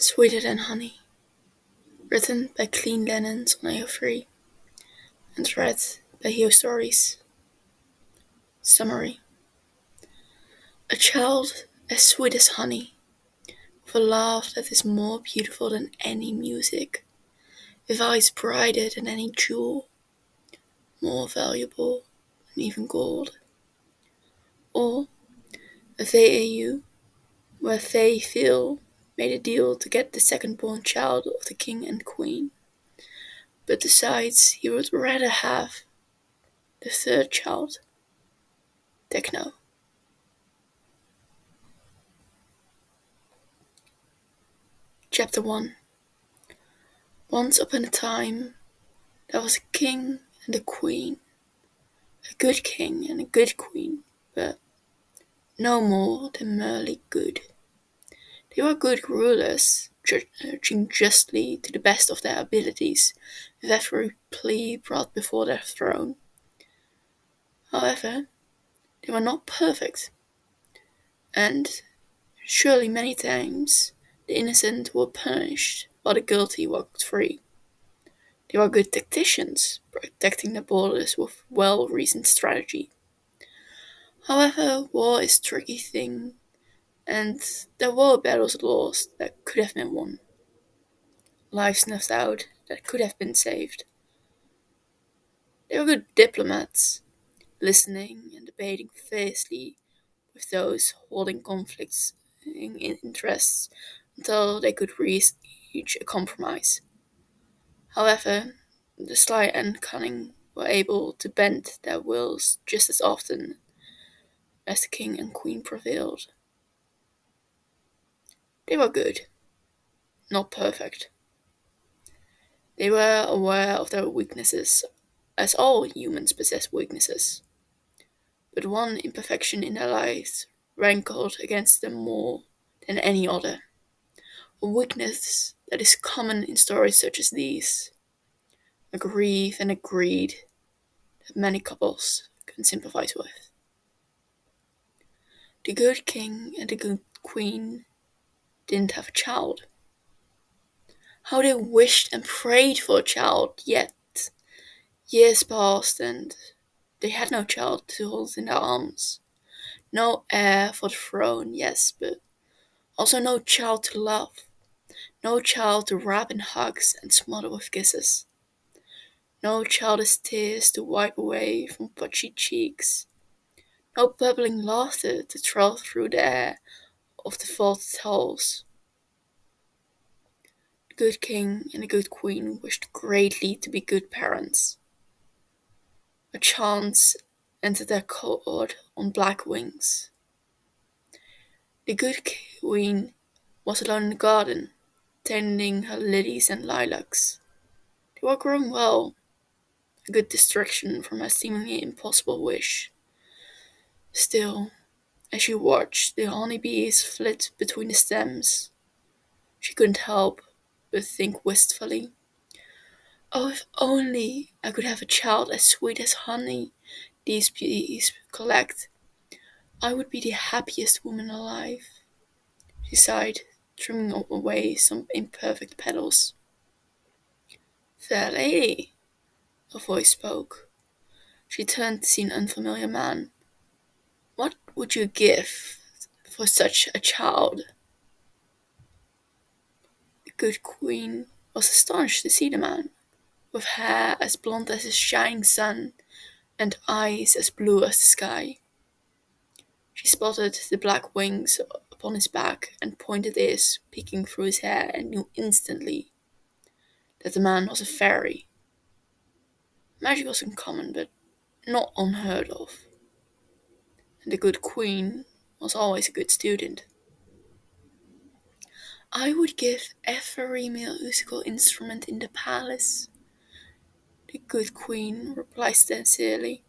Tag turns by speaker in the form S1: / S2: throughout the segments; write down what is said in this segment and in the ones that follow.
S1: Sweeter Than Honey, written by CleanLenins on AO3 and read by Heo Stories. Summary: a child as sweet as honey, with a laugh that is more beautiful than any music, with eyes brighter than any jewel, more valuable than even gold. Or a VAU, where they feel made a deal to get the second-born child of the king and queen, but decides he would rather have the third child. Techno. Chapter 1. Once upon a time, there was a king and a queen. A good king and a good queen, but no more than merely good. They were good rulers, judging justly to the best of their abilities, with every plea brought before their throne. However, they were not perfect, and surely many times the innocent were punished while the guilty walked free. They were good tacticians, protecting their borders with well-reasoned strategy. However, war is a tricky thing, and there were battles lost that could have been won. Lives snuffed out that could have been saved. They were good diplomats, listening and debating fiercely with those holding conflicts in interests until they could reach a compromise. However, the sly and cunning were able to bend their wills just as often as the king and queen prevailed. They were good, not perfect. They were aware of their weaknesses, as all humans possess weaknesses. But one imperfection in their lives rankled against them more than any other. A weakness that is common in stories such as these. A grief and a greed that many couples can sympathize with. The good king and the good queen didn't have a child. How they wished and prayed for a child, yet years passed and they had no child to hold in their arms. No heir for the throne, yes, but also no child to love. No child to wrap in hugs and smother with kisses. No childish tears to wipe away from pudgy cheeks. No bubbling laughter to trail through the air of the vaulted halls. The good king and the good queen wished greatly to be good parents. A chance entered their court on black wings. The good queen was alone in the garden, tending her lilies and lilacs. They were growing well, a good distraction from her seemingly impossible wish. Still, as she watched the honeybees flit between the stems, she couldn't help but think wistfully, "Oh, if only I could have a child as sweet as honey these bees collect, I would be the happiest woman alive." She sighed, trimming away some imperfect petals. "Fair lady," a voice spoke. She turned to see an unfamiliar man. "What would you give for such a child?" The good queen was astonished to see the man, with hair as blond as the shining sun and eyes as blue as the sky. She spotted the black wings upon his back and pointed theirs peeking through his hair, and knew instantly that the man was a fairy. Magic was uncommon, but not unheard of, and the good queen was always a good student. "I would give every musical instrument in the palace," the good queen replied sincerely,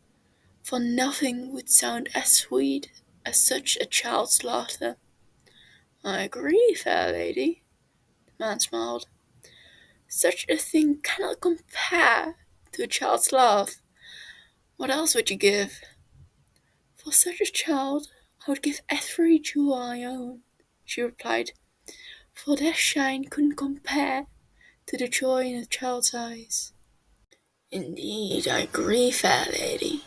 S1: "for nothing would sound as sweet as such a child's laughter." "I agree, fair lady," the man smiled. "Such a thing cannot compare to a child's laugh. What else would you give?" "For such a child, I would give every jewel I own," she replied, for their shine couldn't compare to the joy in a child's eyes. Indeed, I agree, fair lady.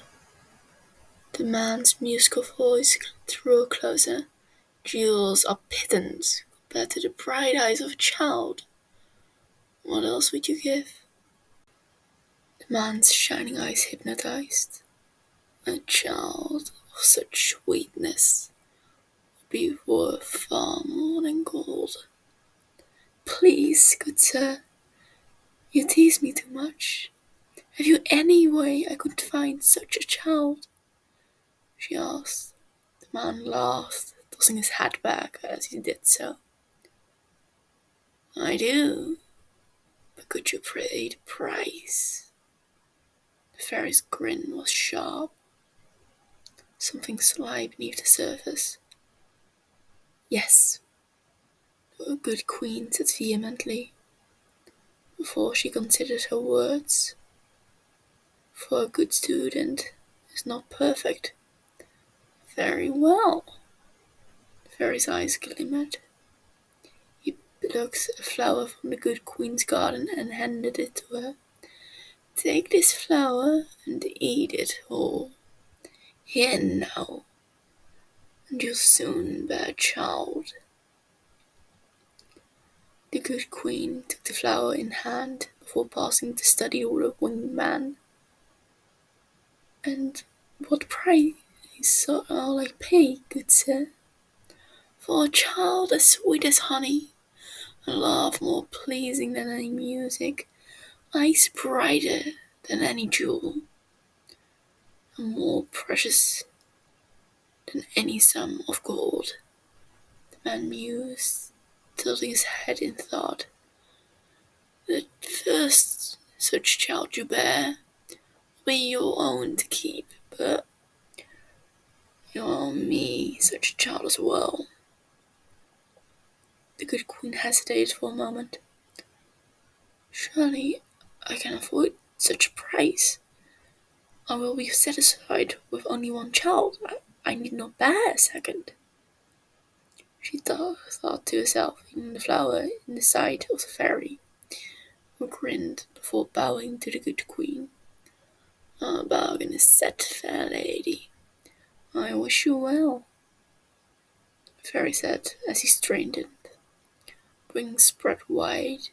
S1: The man's musical voice drew closer. Jewels are pittance compared to the bright eyes of a child. What else would you give? The man's shining eyes hypnotized. A child of such sweetness would be worth far more than gold. Please, good sir, you tease me too much. Have you any way I could find such a child? She asked. The man laughed, tossing his hat back as he did so. I do, but could you pay the price? The fairy's grin was sharp, something sly beneath the surface. Yes, the good queen said vehemently, before she considered her words. For a good student is not perfect. Very well. The fairy's eyes glimmered. He plucked a flower from the good queen's garden and handed it to her. Take this flower and eat it whole. Here now, and you'll soon bear a child. The good queen took the flower in hand before passing the study to the winged man. And what price shall I pay, good sir? For a child as sweet as honey, a laugh more pleasing than any music, eyes brighter than any jewel, and more precious than any sum of gold. The man mused, tilting his head in thought. The first such child you bear will be your own to keep, but you'll owe me such a child as well. The good queen hesitated for a moment. Surely I can afford such a price. I will be satisfied with only one child. I need not bear a second. She thought to herself, eating the flower in the sight of the fairy, who grinned before bowing to the good queen. Our bargain is set, fair lady. I wish you well, the fairy said as he straightened. Wings spread wide,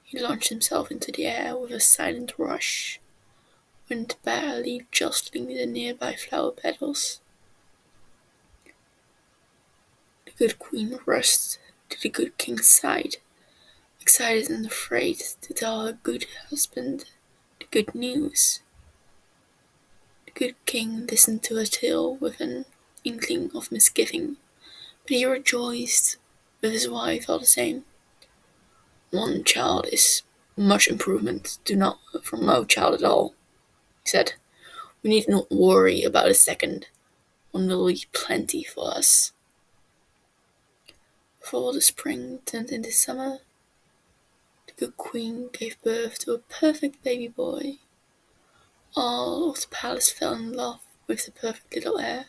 S1: he launched himself into the air with a silent rush, wind barely jostling the nearby flower petals. The good queen rushed to the good king's side, excited and afraid to tell her good husband the good news. The good king listened to her tale with an inkling of misgiving, but he rejoiced with his wife all the same. One child is much improvement from no child at all, he said. We need not worry about a second. One will be plenty for us. Before the spring turned into summer, the good queen gave birth to a perfect baby boy. All of the palace fell in love with the perfect little heir,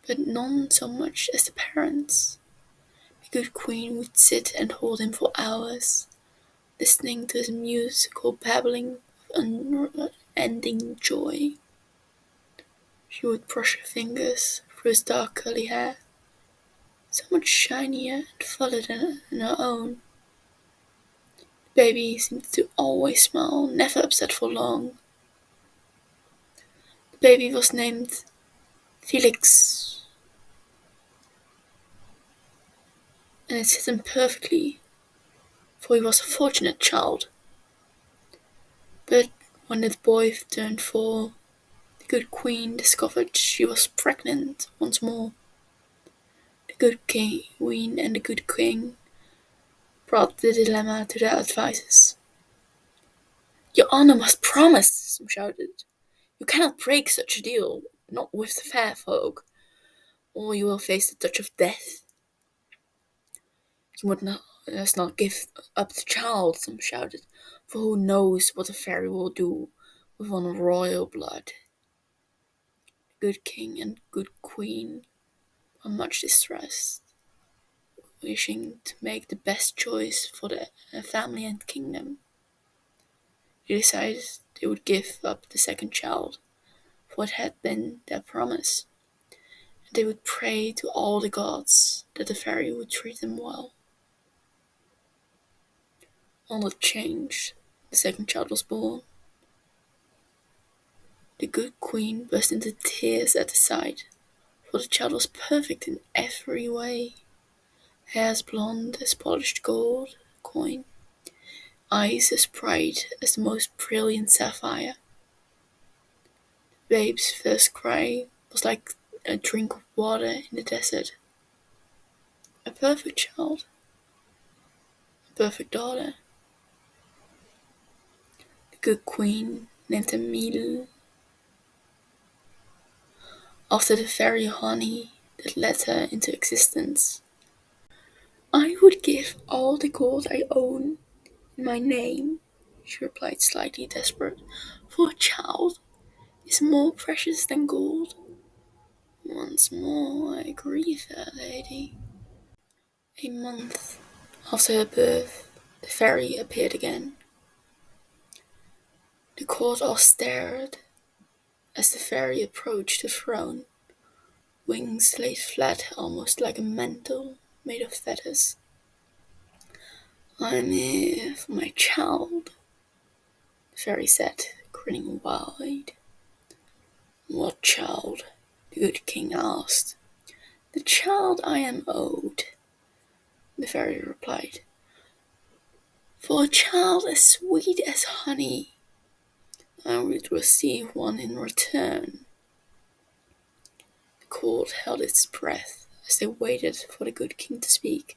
S1: but none so much as the parents. The good queen would sit and hold him for hours, listening to his musical babbling with unending joy. She would brush her fingers through his dark curly hair, so much shinier and fuller than her own. The baby seemed to always smile, never upset for long. The baby was named Felix, and it fit him perfectly, for he was a fortunate child. But when the boy turned 4, the good queen discovered she was pregnant once more. The good queen and the good king brought the dilemma to their advisors. Your honor must promise, some shouted. You cannot break such a deal, not with the fair folk, or you will face the touch of death. You must not give up the child, some shouted, for who knows what the fairy will do with one of royal blood. The good king and good queen were much distressed. wishing to make the best choice for the family and kingdom. They decided they would give up the second child, for it had been their promise. And they would pray to all the gods that the fairy would treat them well. All that changed. The second child was born. The good queen burst into tears at the sight, for the child was perfect in every way. Hair as blonde as polished gold coin, eyes as bright as the most brilliant sapphire. The babe's first cry was like a drink of water in the desert. A perfect child, a perfect daughter. The good queen named her Mil after the fairy honey that led her into existence. I would give all the gold I own in my name, she replied, slightly desperate, for a child is more precious than gold. Once more, I agree, fair lady. A month after her birth, the fairy appeared again. The court all stared as the fairy approached the throne, wings laid flat almost like a mantle made of feathers. I'm here for my child, the fairy said, grinning wide. What child? The good king asked. The child I am owed, the fairy replied. For a child as sweet as honey, I would receive one in return. The court held its breath as they waited for the good king to speak.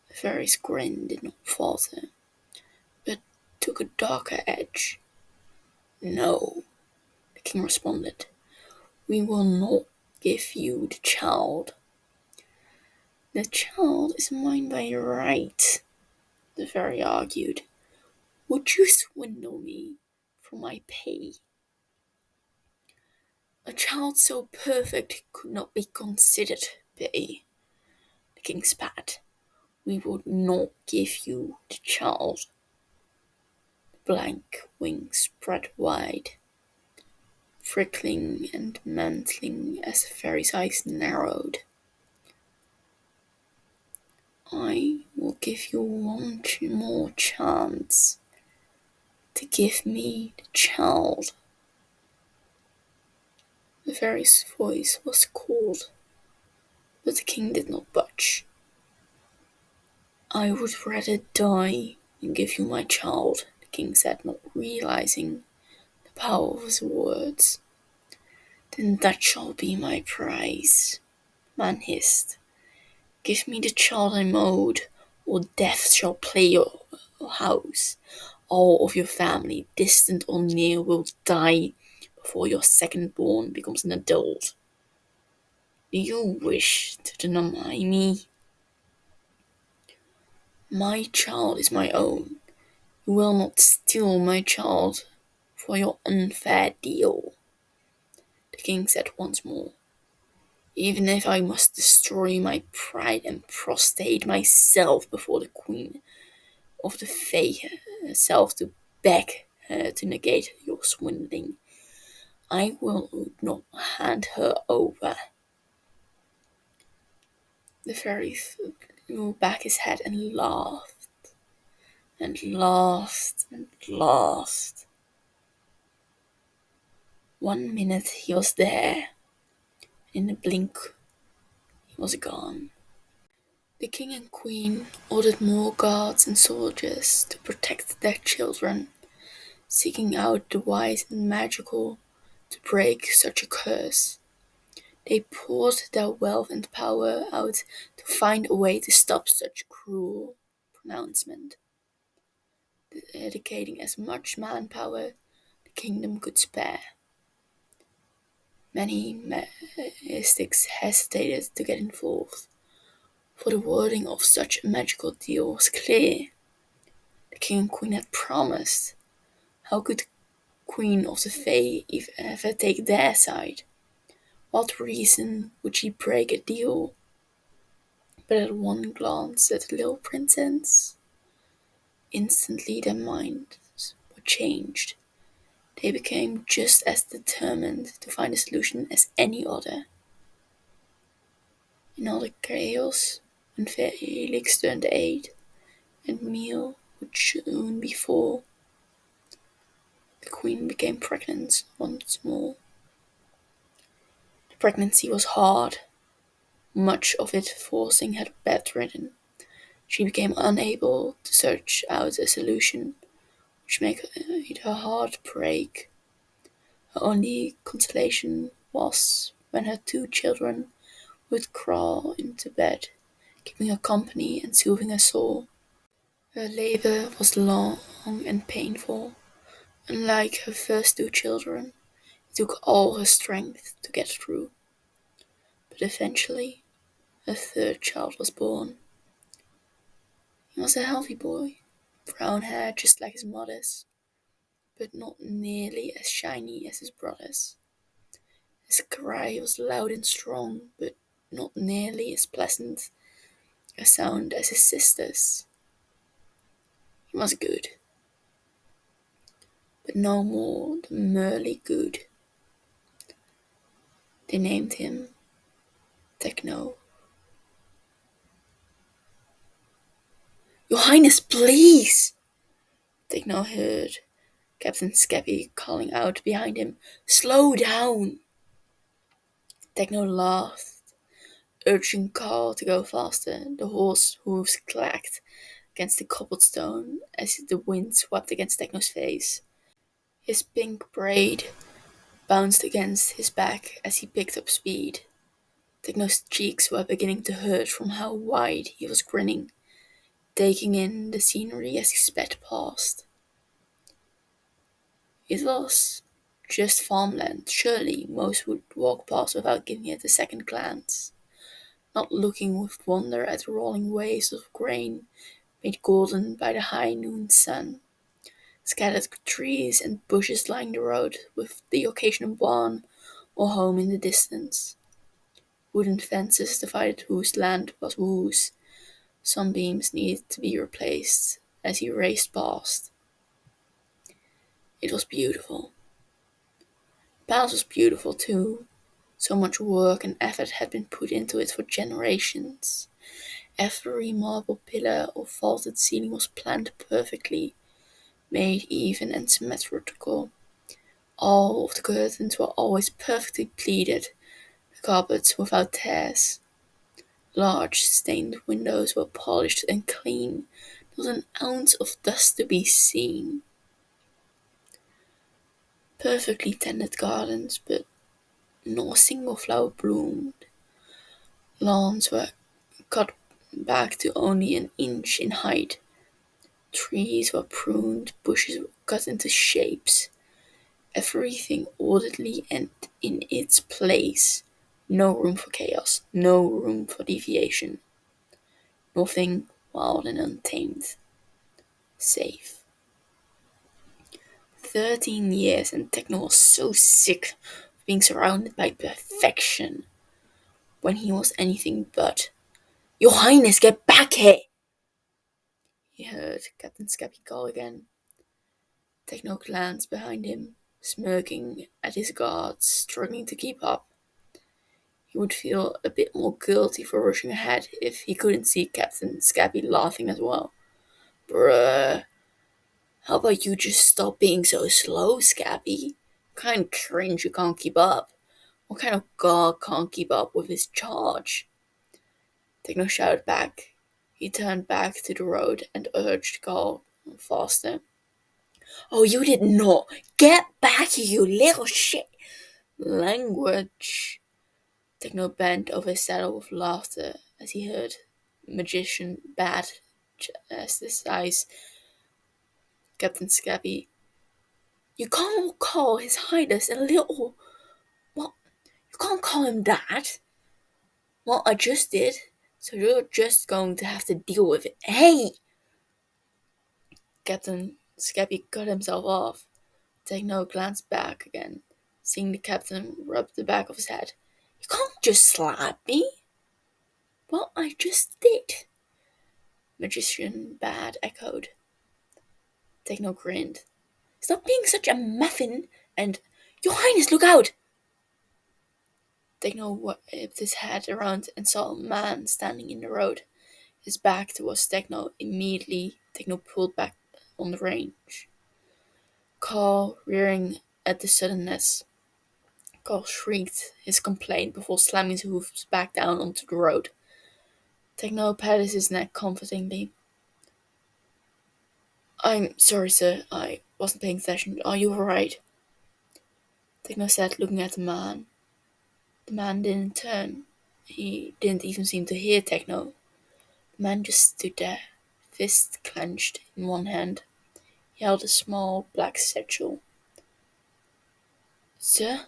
S1: The fairy's grin did not falter, but took a darker edge. No, the king responded. We will not give you the child. The child is mine by right, the fairy argued. Would you swindle me for my pay? A child so perfect could not be considered pay, the king spat. We would not give you the child. The blank wings spread wide, prickling and mantling as the fairy's eyes narrowed. I will give you one more chance to give me the child. The fairy's voice was cold, but the king did not budge. I would rather die than give you my child, the king said, not realizing the power of his words. Then that shall be my price, the man hissed. Give me the child I'm owed, or death shall play your house. All of your family, distant or near, will die before your second born becomes an adult. Do you wish to deny me? My child is my own. You will not steal my child for your unfair deal, the king said once more. Even if I must destroy my pride and prostrate myself before the queen of the fae herself to beg her to negate your swindling, I will not hand her over. The fairy threw back his head and laughed, and laughed, and laughed. 1 minute he was there, in a blink he was gone. The king and queen ordered more guards and soldiers to protect their children, seeking out the wise and magical to break such a curse. They poured their wealth and power out to find a way to stop such cruel pronouncement, dedicating as much manpower the kingdom could spare. Many mystics hesitated to get involved, for the wording of such a magical deal was clear. The king and queen had promised. How could the queen of the fae ever take their side? What reason would she break a deal? But at one glance at the little princess, instantly their minds were changed. They became just as determined to find a solution as any other. In all the chaos, when Felix turned 8 and meal would soon be full, the queen became pregnant once more. The pregnancy was hard, much of it forcing her bedridden. She became unable to search out a solution, which made her heart break. Her only consolation was when her 2 children would crawl into bed, keeping her company and soothing her soul. Her labor was long and painful. Unlike her first 2 children, it took all her strength to get through. But eventually, her third child was born. He was a healthy boy, brown hair just like his mother's, but not nearly as shiny as his brother's. His cry was loud and strong, but not nearly as pleasant a sound as his sister's. He was good, but no more than merely good. They named him Techno. Your Highness, please! Techno heard Captain Skeppy calling out behind him. Slow down! Techno laughed, urging Carl to go faster. The horse hooves clacked against the cobblestone as the wind swept against Techno's face. His pink braid bounced against his back as he picked up speed. Techno's cheeks were beginning to hurt from how wide he was grinning, taking in the scenery as he sped past. It was just farmland. Surely most would walk past without giving it a second glance, not looking with wonder at the rolling waves of grain made golden by the high noon sun. Scattered trees and bushes lined the road, with the occasional barn or home in the distance. Wooden fences divided whose land was whose. Some beams needed to be replaced as he raced past. It was beautiful. The palace was beautiful too. So much work and effort had been put into it for generations. Every marble pillar or vaulted ceiling was planned perfectly, made even and symmetrical. All of the curtains were always perfectly pleated, the carpets without tears. Large stained windows were polished and clean, not an ounce of dust to be seen. Perfectly tended gardens, but not a single flower bloomed. Lawns were cut back to only an inch in height. Trees were pruned, bushes were cut into shapes. Everything orderly and in its place. No room for chaos, no room for deviation. Nothing wild and untamed. Safe. 13 years and Techno was so sick of being surrounded by perfection when he was anything but. Your Highness, get back here! He heard Captain Skeppy call again. Techno glanced behind him, smirking at his guards, struggling to keep up. He would feel a bit more guilty for rushing ahead if he couldn't see Captain Skeppy laughing as well. Bruh, how about you just stop being so slow, Skeppy? What kind of cringe you can't keep up? What kind of god can't keep up with his charge? Techno shouted back. He turned back to the road and urged Carl faster. Oh, you did not! Get back here, you little shit! Language! Techno bent over his saddle with laughter as he heard magician bad chastise Captain Skeppy. You can't call his highness a little... What? You can't call him that! Well, I just did, so you're just going to have to deal with it. Hey! Captain Skeppy cut himself off. Techno glanced back again, seeing the captain rub the back of his head. You can't just slap me. Well, I just did, Magician Bad echoed. Techno grinned. Stop being such a muffin, and Your Highness, look out! Techno whipped his head around and saw a man standing in the road. His back towards Techno. Immediately, Techno pulled back on the range. Carl, rearing at the suddenness, Carl shrieked his complaint before slamming his hoofs back down onto the road. Techno patted his neck comfortingly. I'm sorry, sir. I wasn't paying attention. Are you alright? Techno said, looking at the man. The man didn't turn. He didn't even seem to hear Techno. The man just stood there, fist clenched in one hand. He held a small black satchel. Sir?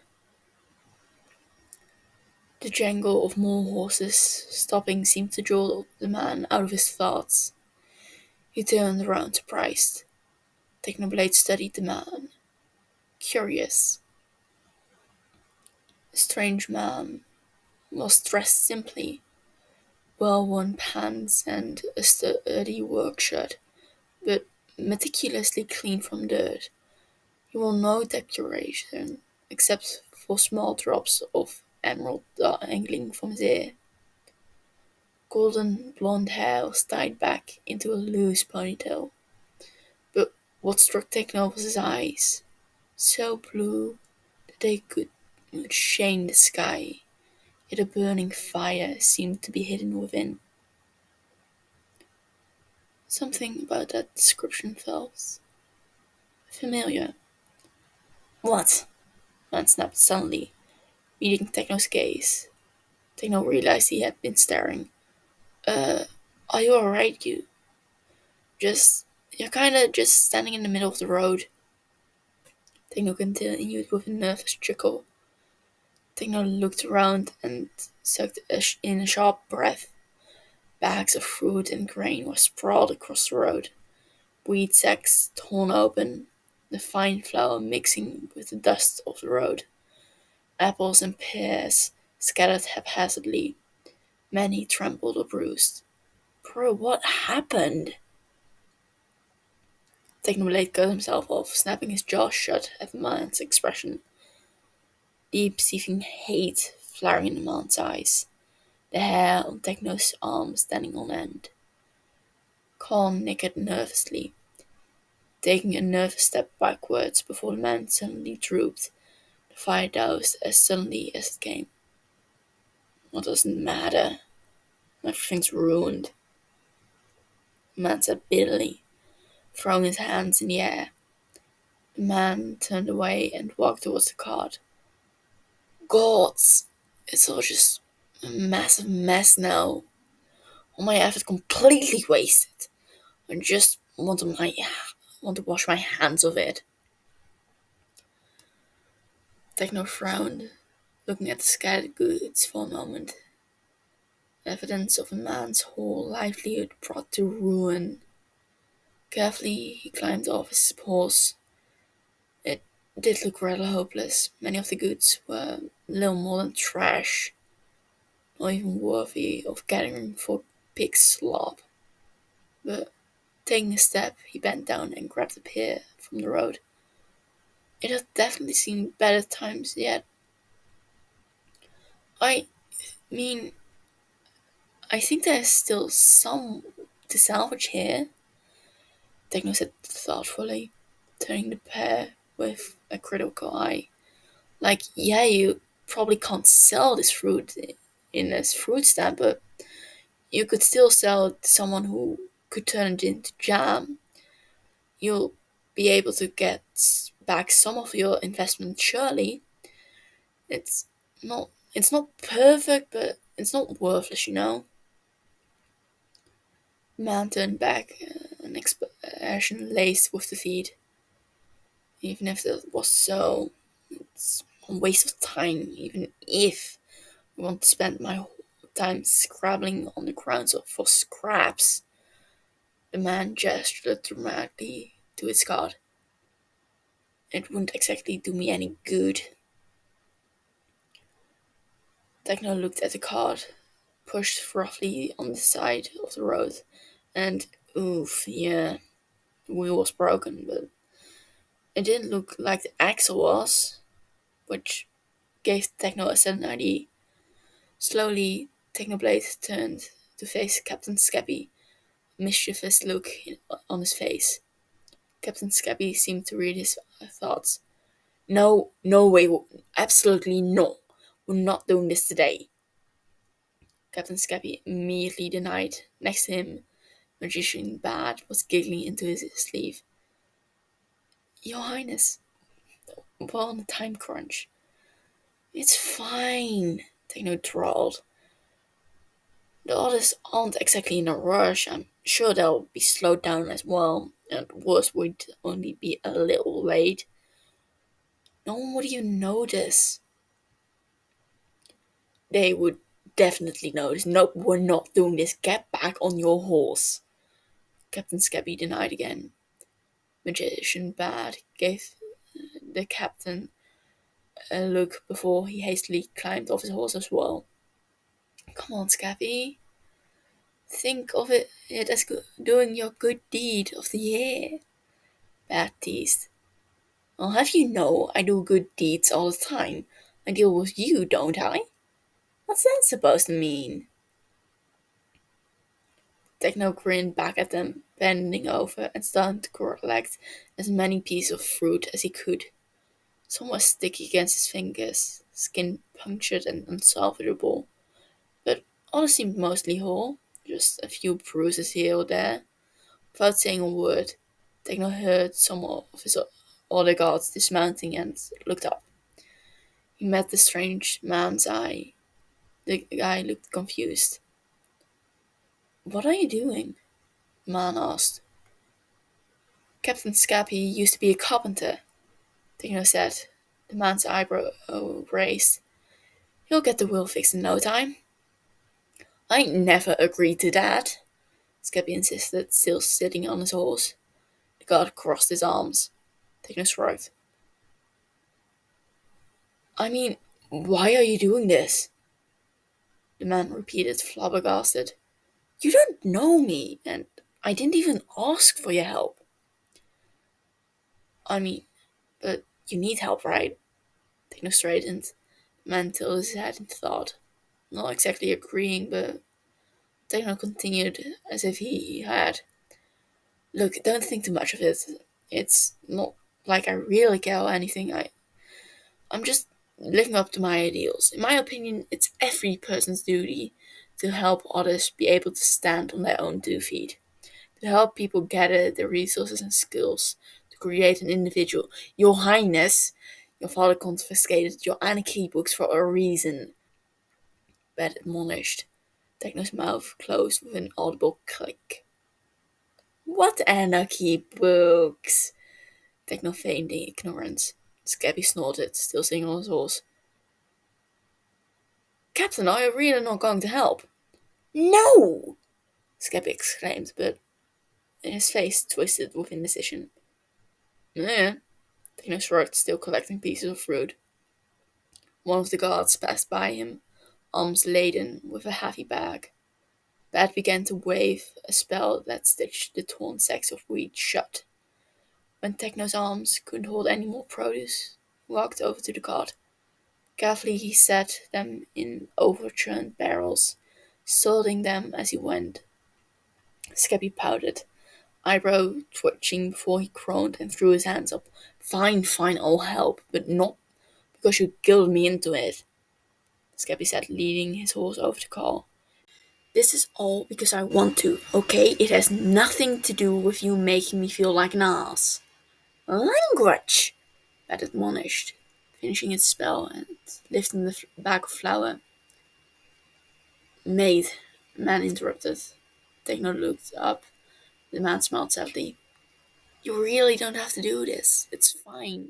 S1: The jangle of more horses stopping seemed to draw the man out of his thoughts. He turned around surprised. Technoblade studied the man, curious. The strange man was dressed simply, well-worn pants and a sturdy work shirt, but meticulously clean from dirt. He wore no decoration except for small drops of emerald dangling from his ear. Golden blonde hair was tied back into a loose ponytail. But what struck Techno was his eyes, so blue that they would shame the sky, yet a burning fire seemed to be hidden within. Something about that description felt familiar. What? Man snapped suddenly, meeting Techno's gaze. Techno realized he had been staring. Uh, are you alright, you? You're kinda just standing in the middle of the road. Techno continued with a nervous chuckle. Techno looked around and sucked in a sharp breath. Bags of fruit and grain were sprawled across the road, wheat sacks torn open, the fine flour mixing with the dust of the road. Apples and pears scattered haphazardly, many trampled or bruised. Bro, what happened? Technoblade cut himself off, snapping his jaw shut at the man's expression. Deep seething hate flaring in the man's eyes, the hair on Techno's arm standing on end. Khan nickered nervously, taking a nervous step backwards before the man suddenly drooped, the fire doused as suddenly as it came. What does it matter? Everything's ruined, the man said bitterly, throwing his hands in the air. The man turned away and walked towards the cart. Gods, it's all just a massive mess now. All my effort completely wasted. I just want to wash my hands of it. Techno frowned, looking at the scattered goods for a moment. Evidence of a man's whole livelihood brought to ruin. Carefully, he climbed off his horse. It did look rather hopeless. Many of the goods were little more than trash, not even worthy of gathering for pig's slop. But taking a step, he bent down and grabbed a pear from the road. It had definitely seen better times yet. I mean, I think there's still some to salvage here, Techno said thoughtfully, turning the pear with a critical eye. Like, yeah, you probably can't sell this fruit in this fruit stand, but you could still sell it to someone who could turn it into jam. You'll be able to get back some of your investment surely. It's not perfect, but it's not worthless, you know. The man turned back, an expression laced with defeat. Even if it was so, it's a waste of time. Even if I want to spend my whole time scrabbling on the ground for scraps. The man gestured dramatically to his cart. It wouldn't exactly do me any good. Techno looked at the cart, pushed roughly on the side of the road, and oof, yeah, the wheel was broken, but it didn't look like the axle was, which gave Techno a sudden idea. Slowly, Technoblade turned to face Captain Skeppy, a mischievous look on his face. Captain Skeppy seemed to read his thoughts. No, no way, absolutely no. We're not doing this today. Captain Skeppy immediately denied. Next to him, Magician Bad was giggling into his sleeve. Your Highness, we're on a time crunch. It's fine, Techno drawled. The others aren't exactly in a rush. I'm sure they'll be slowed down as well, and worse would only be a little late. No one would even notice. They would definitely notice. Nope, we're not doing this. Get back on your horse. Captain Scabby denied again. Magician Bad gave the captain a look before he hastily climbed off his horse as well. Come on, Scabby. Think of it as doing your good deed of the year. Bad teased. I'll have you know I do good deeds all the time. I deal with you, don't I? What's that supposed to mean? Techno grinned back at them, bending over and starting to collect as many pieces of fruit as he could. Some were sticky against his fingers, skin punctured and unsalvageable, but others seemed mostly whole, just a few bruises here or there. Without saying a word, Techno heard some of his other guards dismounting and looked up. He met the strange man's eye. The guy looked confused. What are you doing? The man asked. Captain Scabby used to be a carpenter, Techno said. The man's eyebrow raised. He'll get the wheel fixed in no time. I never agreed to that, Scabby insisted, still sitting on his horse. The guard crossed his arms. Techno shrugged. I mean, why are you doing this? The man repeated, flabbergasted. You don't know me, and I didn't even ask for your help. I mean, but you need help, right? Techno straightened. The man tilted his head in thought, not exactly agreeing, but Techno continued as if he had. Look, don't think too much of it. It's not like I really care or anything. I'm just living up to my ideals. In my opinion, it's every person's duty to help others be able to stand on their own 2 feet, to help people gather the resources and skills to create an individual. Your Highness, your father confiscated your anarchy books for a reason, Bed admonished. Techno's mouth closed with an audible click. What anarchy books? Techno feigned ignorance. Scabby snorted, still sitting on his horse. Captain, are you really not going to help? No! Scabby exclaimed, but his face twisted with indecision. Yeah, Techno shrugged, still collecting pieces of fruit. One of the guards passed by him, arms laden with a heavy bag. Bad began to wave a spell that stitched the torn sacks of wheat shut. When Techno's arms couldn't hold any more produce, he walked over to the cart. Carefully he set them in overturned barrels, sorting them as he went. Skeppy pouted, eyebrow twitching before he groaned and threw his hands up. Fine, fine, I'll help, but not because you guilled me into it, Skeppy said, leading his horse over to Carl. This is all because I want to, okay? It has nothing to do with you making me feel like an ass. Language! Bat admonished, finishing its spell and lifting the bag of flour. Mate, the man interrupted. Techno looked up. The man smiled sadly. You really don't have to do this. It's fine.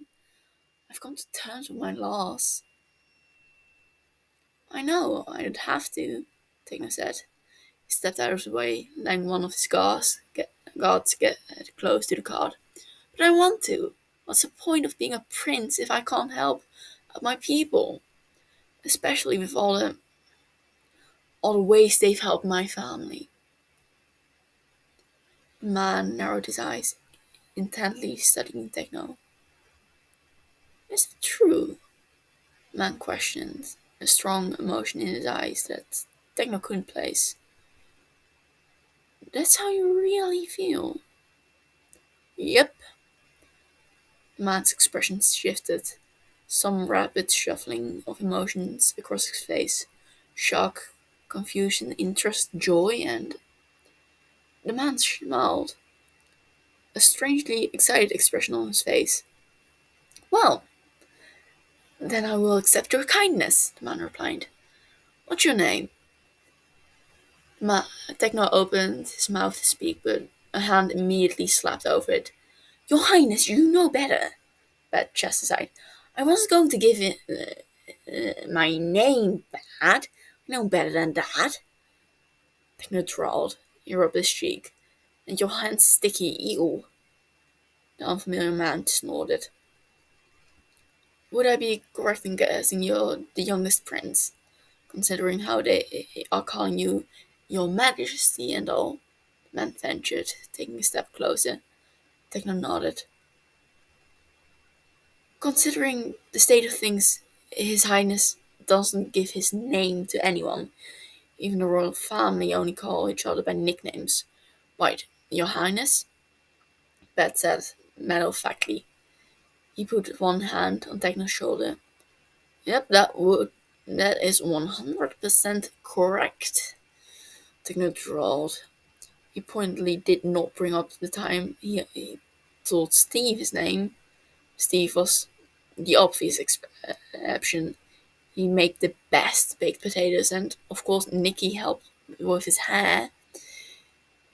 S1: I've come to terms with my loss. I know, I don't have to, Techno said. He stepped out of the way, letting one of his guards get close to the cart. But I want to. What's the point of being a prince if I can't help my people? Especially with all the all the ways they've helped my family. The man narrowed his eyes, intently studying Techno. Is it true? The man questioned, a strong emotion in his eyes that Techno couldn't place. That's how you really feel? Yep. The man's expression shifted, some rapid shuffling of emotions across his face. Shock, confusion, interest, joy, and the man smiled, a strangely excited expression on his face. Well, then I will accept your kindness, the man replied. What's your name? Ma- Techno opened his mouth to speak, but a hand immediately slapped over it. Your Highness, you know better, Bad chest aside. I wasn't going to give it my name, Bad. I know better than that. Techno drawled. He rubbed his cheek. And your hand's sticky, ew. The unfamiliar man snorted. Would I be correct in guessing you're the youngest prince, considering how they are calling you your majesty and all? The man ventured, taking a step closer. Techno nodded. Considering the state of things, His Highness doesn't give his name to anyone. Even the royal family only call each other by nicknames. Right, Your Highness? Bet said, matter-of-factly. He put one hand on Techno's shoulder. Yep, that is 100% correct. Techno drawled. He pointedly did not bring up the time he told Steve his name. Steve was the obvious exception. He made the best baked potatoes, and of course, Nikki helped with his hair.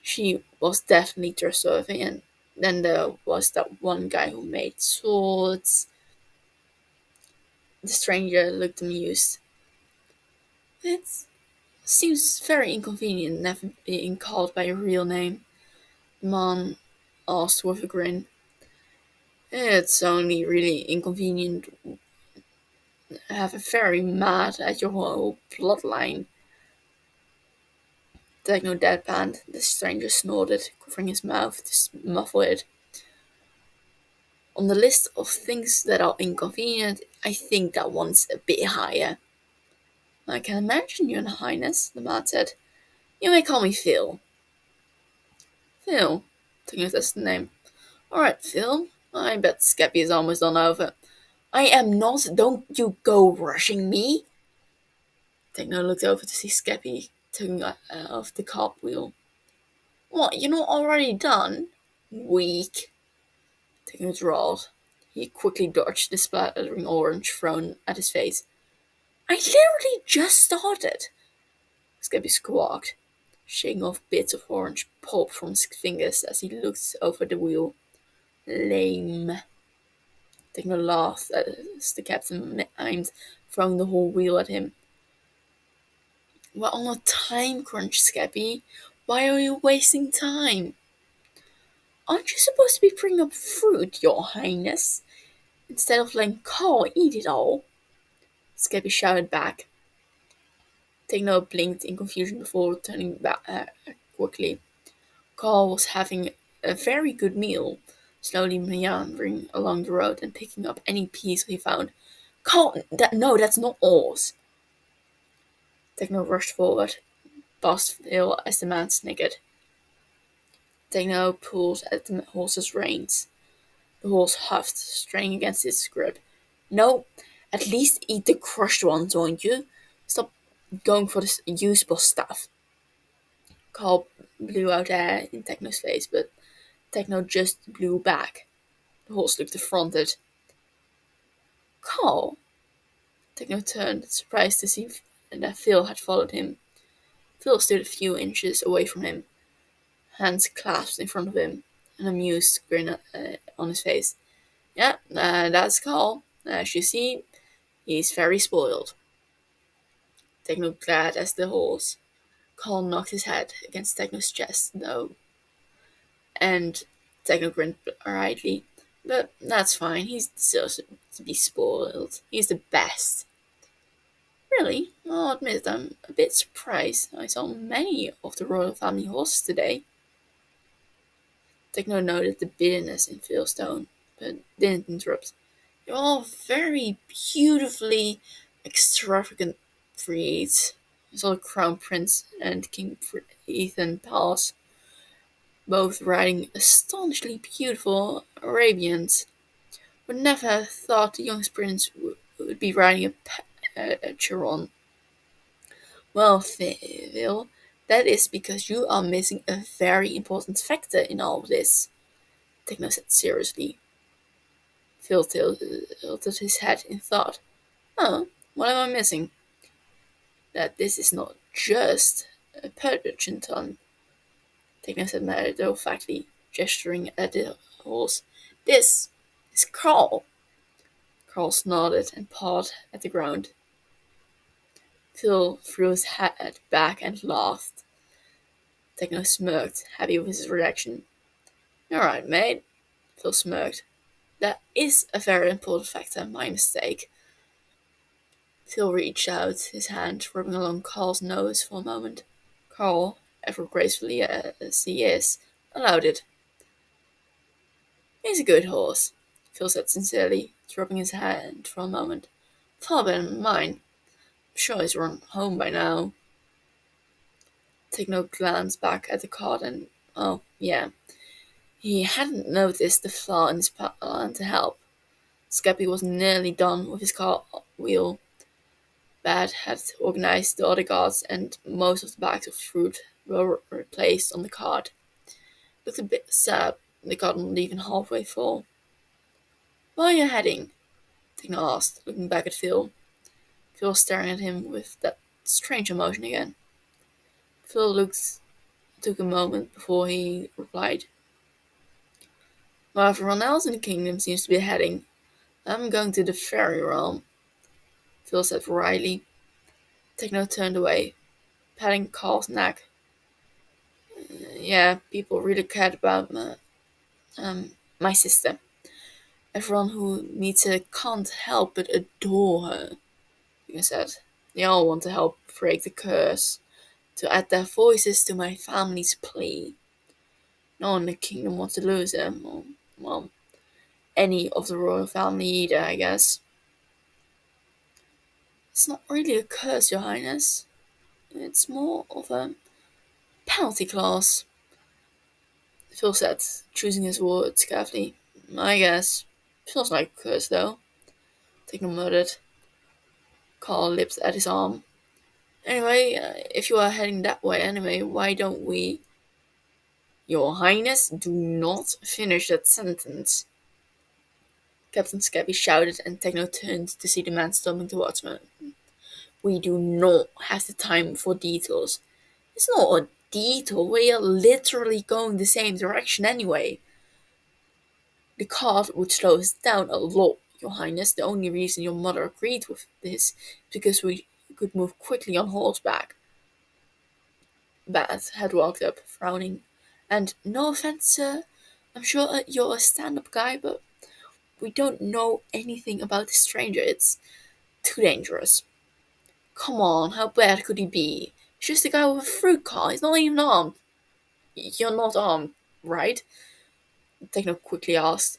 S1: She was definitely trustworthy, and then there was that one guy who made swords. The stranger looked amused. It seems very inconvenient never being called by your real name, the man asked with a grin. It's only really inconvenient. Have a very mad at your whole bloodline. Techno deadpanned. The stranger snorted, covering his mouth to muffle it. On the list of things that are inconvenient, I think that one's a bit higher. I can imagine, Your Highness, the man said. You may call me Phil. Phil? Techno tested the name. Alright, Phil. I bet Skeppy is almost done over. I am not. Don't you go rushing me. Techno looked over to see Skeppy tugging off the cartwheel. What, you're not already done? Weak. Techno drawled. He quickly dodged the splattering orange thrown at his face. I literally just started. Skeppy squawked, shaking off bits of orange pulp from his fingers as he looked over the wheel. Lame. Techno laughed as the captain aimed, throwing the whole wheel at him. We're on a time crunch, Skeppy. Why are you wasting time? Aren't you supposed to be bringing up fruit, Your Highness, instead of letting Carl eat it all? Skeppy shouted back. Techno blinked in confusion before turning back quickly. Carl was having a very good meal, slowly meandering along the road and picking up any piece he found. Carl, that's not ours. Techno rushed forward, past Phil as the man sniggered. Techno pulled at the horse's reins. The horse huffed, straining against its grip. No, at least eat the crushed ones, won't you? Stop going for this usable stuff. Carl blew out air in Techno's face, but Techno just blew back. The horse looked affronted. Carl? Techno turned, surprised to see that Phil had followed him. Phil stood a few inches away from him, hands clasped in front of him, an amused grin on his face. Yeah, that's Carl. As you see, he's very spoiled. Techno glared at the horse. Carl knocked his head against Techno's chest, though, and Techno grinned brightly. But that's fine, he deserves to be spoiled. He's the best. Really? I'll admit I'm a bit surprised. I saw many of the royal family horses today. Techno noted the bitterness in Phil's tone, but didn't interrupt. You're all very beautifully extravagant breeds. I saw the Crown Prince and King Ethan pass, both riding astonishingly beautiful Arabians. Would never have thought the young prince would be riding a Chiron. Well, Phil, that is because you are missing a very important factor in all of this. Techno said seriously. Phil tilted his head in thought. Oh, what am I missing? That this is not just a Purgaton, Techno said matter-of-factly, gesturing at the horse. This is Carl. Carl nodded and pawed at the ground. Phil threw his head back and laughed. Techno smirked, happy with his reaction. Alright, mate, Phil smirked. That is a very important factor, my mistake. Phil reached out his hand, rubbing along Carl's nose for a moment. Carl, ever gracefully as he is, allowed it. He's a good horse, Phil said sincerely, rubbing his hand for a moment. Far better than mine. I'm sure he's run home by now. Techno glanced back at the card and, oh, yeah. He hadn't noticed the flaw in his plan to help. Scappy was nearly done with his car wheel. Bad had organized the other guards, and most of the bags of fruit were replaced on the cart. Looked a bit sad, the cart not even halfway full. Where are you heading? Techno asked, looking back at Phil. Phil was staring at him with that strange emotion again. Phil took a moment before he replied. While everyone else in the kingdom seems to be heading, I'm going to the fairy realm, Phil said wryly. Techno turned away, patting Carl's neck. Yeah, people really cared about my sister. Everyone who meets her can't help but adore her, he said. They all want to help break the curse, to add their voices to my family's plea. No one in the kingdom wants to lose him, or, well, any of the royal family either, I guess. It's not really a curse, Your Highness. It's more of a penalty clause, Phil said, choosing his words carefully. I guess. Feels like a curse, though. Techno muttered. Carl lipped at his arm. Anyway, if you are heading that way anyway, why don't we... Your Highness, do not finish that sentence. Captain Scabby shouted, and Techno turned to see the man stumbling towards him. We do not have the time for detours. It's not a detour, we are literally going the same direction anyway. The cart would slow us down a lot, Your Highness. The only reason your mother agreed with this is because we could move quickly on horseback. Bat had walked up, frowning. And no offense, sir, I'm sure you're a stand-up guy, but we don't know anything about this stranger. It's too dangerous. Come on, how bad could he be? He's just a guy with a fruit car. He's not even armed. You're not armed, right? Techno quickly asked.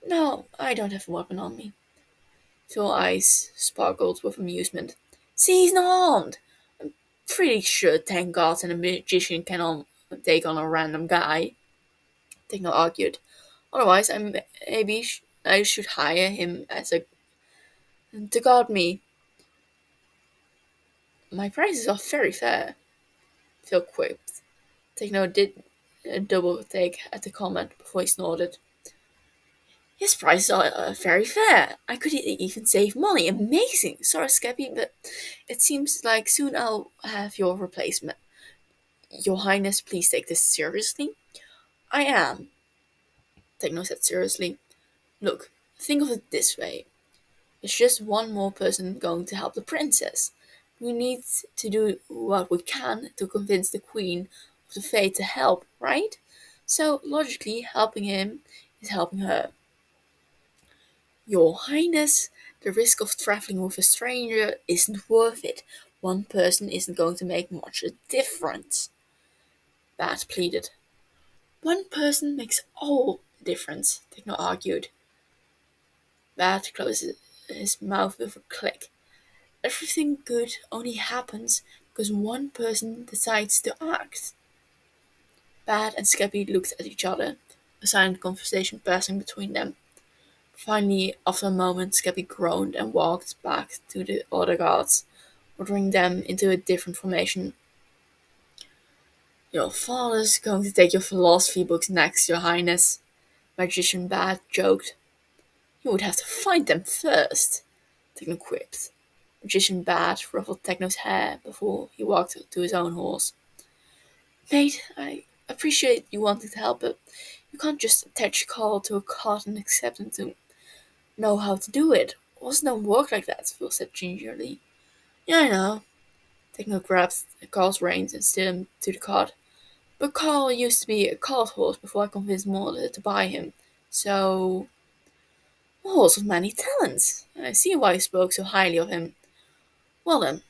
S1: No, I don't have a weapon on me. Phil's eyes sparkled with amusement. See, he's not armed. I'm pretty sure 10 gods and a magician can take on a random guy. Techno argued. Otherwise, I should hire him as a to guard me. My prices are very fair, Phil quipped. Techno did a double take at the comment before he snorted. His prices are very fair. I could even save money. Amazing. Sorry, Scappy, but it seems like soon I'll have your replacement. Your Highness, please take this seriously. I am, Techno said seriously. Look, think of it this way. It's just one more person going to help the princess. We need to do what we can to convince the Queen of the Fae to help, right? So, logically, helping him is helping her. Your Highness, The risk of traveling with a stranger isn't worth it. One person isn't going to make much a difference, Bat pleaded. One person makes all the difference, Techno argued. Bat closed his mouth with a click. Everything good only happens because one person decides to act. Bat and Skeppy looked at each other, a silent conversation passing between them. Finally, after a moment, Skeppy groaned and walked back to the other guards, ordering them into a different formation. Your father's going to take your philosophy books next, Your Highness, Magician Bat joked. You would have to find them first, Techno quipped. Magician Bat ruffled Techno's hair before he walked to his own horse. Mate, I appreciate you wanting to help, but you can't just attach Carl to a cart and expect him to know how to do it. Horses don't work like that, Phil said gingerly. Yeah, I know. Techno grabbed Carl's reins and steered him to the cart. But Carl used to be a cart horse before I convinced Mother to buy him. So, a horse of many talents. I see why you spoke so highly of him. Well then,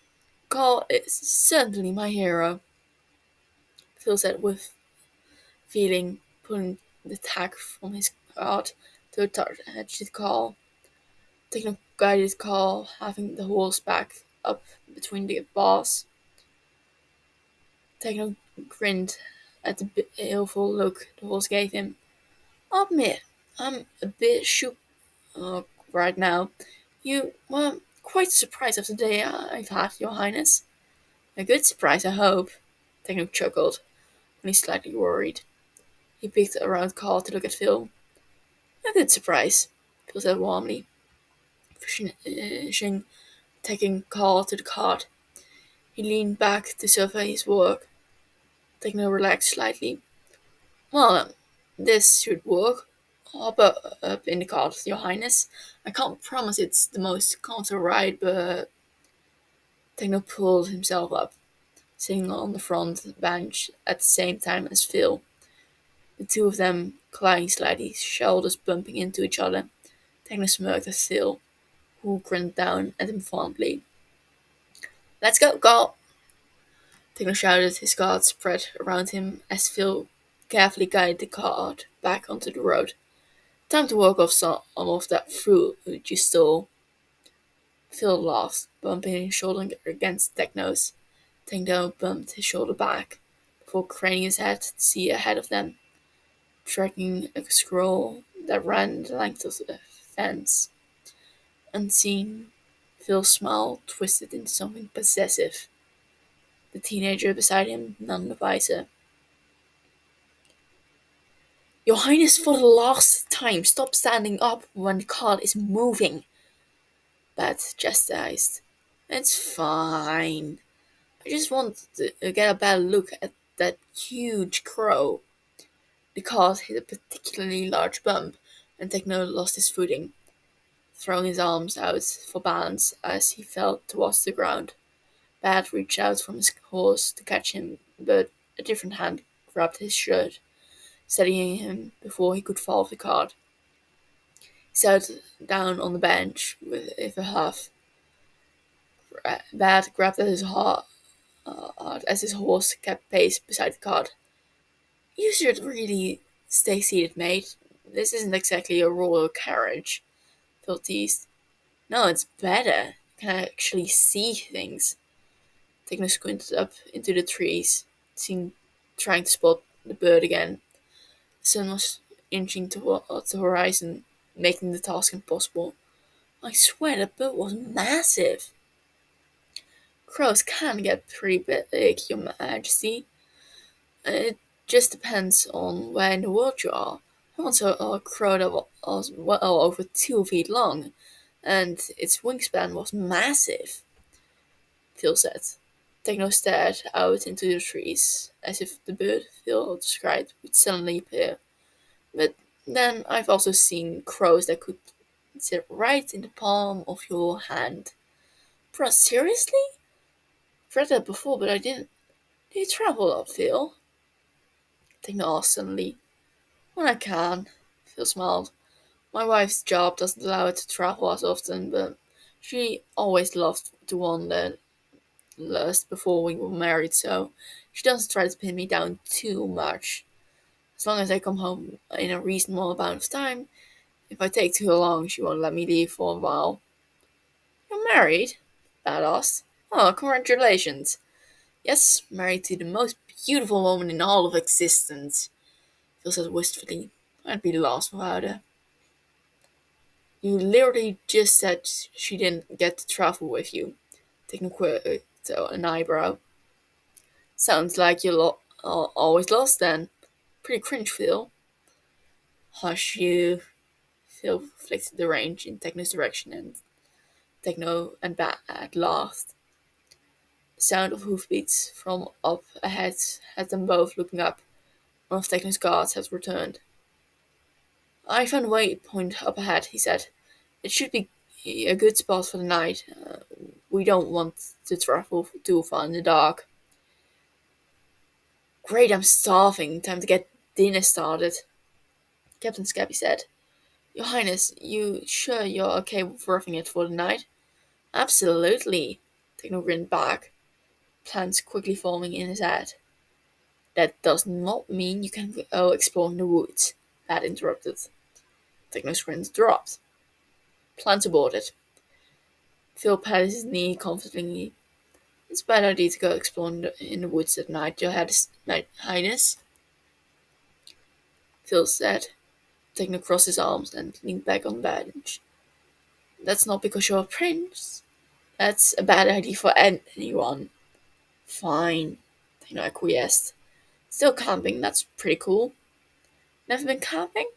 S1: Carl is certainly my hero, Phil said with feeling, pulling the tack from his cart to attach the Carl. Techno guided Carl, having the horse back up between the bars. Techno grinned at the baleful look the horse gave him. I'll admit, I'm a bit shook right now. You were quite surprised of the day I've had, Your Highness. A good surprise, I hope. Techno chuckled, only slightly worried. He peeked around Carl to look at Phil. A good surprise, Phil said warmly, pushing, taking Carl to the cart. He leaned back to survey his work. Techno relaxed slightly. Well, this should work. Hop up in the cart, Your Highness. I can't promise it's the most comfortable ride, but Techno pulled himself up, sitting on the front bench at the same time as Phil. The two of them colliding slightly, shoulders bumping into each other. Techno smirked at Phil, who grinned down at him fondly. Let's go, Carl! Techno shouted, his guards spread around him as Phil carefully guided the cart back onto the road. Time to work off some of that fruit you stole. Phil laughed, bumping his shoulder against Techno's. Techno bumped his shoulder back, before craning his head to see ahead of them, tracking a scroll that ran the length of the fence. Unseen, Phil's smile twisted into something possessive. The teenager beside him none the wiser. Your Highness, for the last time, stop standing up when the cart is moving, Bat chastised. It's fine. I just want to get a better look at that huge crow. The cart hit a particularly large bump, and Techno lost his footing, throwing his arms out for balance as he fell towards the ground. Bat reached out from his horse to catch him, but a different hand grabbed his shirt, steadying him before he could fall off the cart. He sat down on the bench with a huff. Bat grabbed at his heart as his horse kept pace beside the cart. You should really stay seated, mate. This isn't exactly a royal carriage, Phil teased. No, it's better. You can actually see things. Techno squinted up into the trees, trying to spot the bird again. The sun was inching towards the horizon, making the task impossible. I swear that bird was massive. Crows can get pretty big, Your Majesty. It just depends on where in the world you are. I once saw a crow that was well over 2 feet long, and its wingspan was massive, Phil said. Techno stared out into the trees, as if the bird Phil described would suddenly appear. But then I've also seen crows that could sit right in the palm of your hand. Bro, seriously? I've read that before, but I didn't. Do you travel a lot, Phil? Techno asked suddenly. When I can, Phil smiled. My wife's job doesn't allow her to travel as often, but She always loved to wander lust before we were married, so she doesn't try to pin me down too much. As long as I come home in a reasonable amount of time, if I take too long, she won't let me leave for a while. You're married? Dad asked. Oh, congratulations. Yes, married to the most beautiful woman in all of existence. Phil said wistfully. I'd be lost without her. You literally just said she didn't get to travel with you. Taking an eyebrow. Sounds like you're always lost then. Pretty cringe, Phil. Hush you. Phil flicked the range in Techno's direction, and Techno and Bat laughed. The sound of hoofbeats from up ahead had them both looking up. One of Techno's guards had returned. I found a waypoint up ahead, he said. It should be a good spot for the night. We don't want to travel too far in the dark. Great, I'm starving. Time to get dinner started, Captain Scabby said. Your Highness, you sure you're okay with roughing it for the night? Absolutely, Techno grinned back, plans quickly forming in his head. That does not mean you can go exploring the woods, Pat interrupted. Techno's grin dropped. Plans aborted. Phil patted his knee confidently. It's a bad idea to go exploring in the woods at night, Your Highness, Phil said, taking across his arms and leaned back on the bench. That's not because you're a prince. That's a bad idea for anyone. Fine, Techno acquiesced. Still camping, that's pretty cool. Never been camping?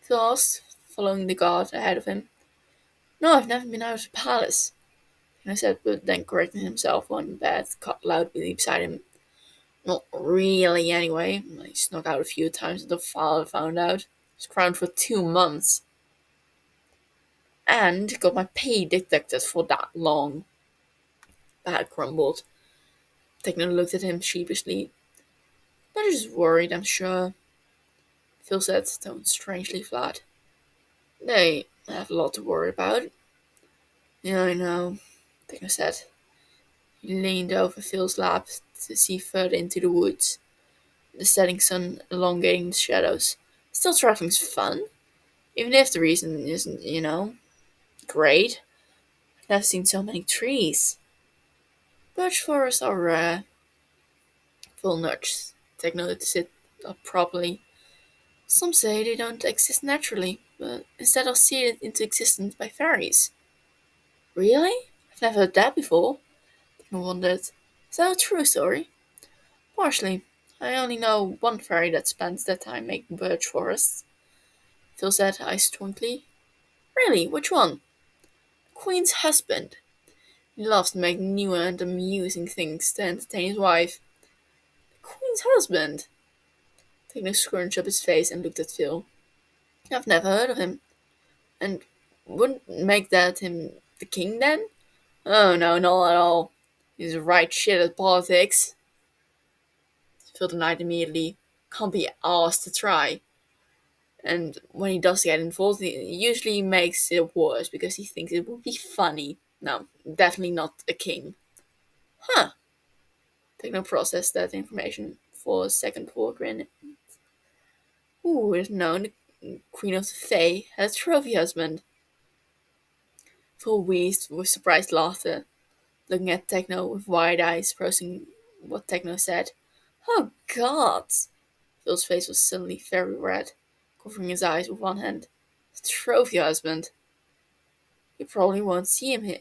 S1: Phil asked, following the guard ahead of him. No, I've never been out of the palace, Techno said, but then correcting himself when Beth cut loudly beside him. Not really, anyway. I snuck out a few times until father found out. I was crowned for 2 months. And got my pay deducted for that long. Pat grumbled. Techno looked at him sheepishly. They're just worried, I'm sure. Phil said, tone strangely flat. They have a lot to worry about. Yeah, I know, Techno said. He leaned over Phil's lap to see further into the woods, the setting sun elongating the shadows. Still traveling's fun, even if the reason isn't, great. I've never seen so many trees. Birch forests are rare. Phil nudged Techno to sit up properly. Some say they don't exist naturally, but instead are seeded into existence by fairies. Really? I've never heard that before, Techno wondered. Is that a true story? Partially. I only know one fairy that spends their time making birch forests, Phil said, eyes twinkly. Really? Which one? The Queen's husband. He loves to make new and amusing things to entertain his wife. The Queen's husband? Techno scrunched up his face and looked at Phil. I've never heard of him. And wouldn't make that him the king then? Oh no, not at all. He's right shit at politics. Phil denied immediately. Can't be asked to try. And when he does get involved, he usually makes it worse because he thinks it would be funny. No, definitely not a king. Huh. Techno processed that information for a second before grin. Who would have known the Queen of the Fae had a trophy husband? Phil wheezed with surprised laughter, looking at Techno with wide eyes, processing what Techno said. Oh God! Phil's face was suddenly very red, covering his eyes with one hand. Trophy husband. You probably won't see him here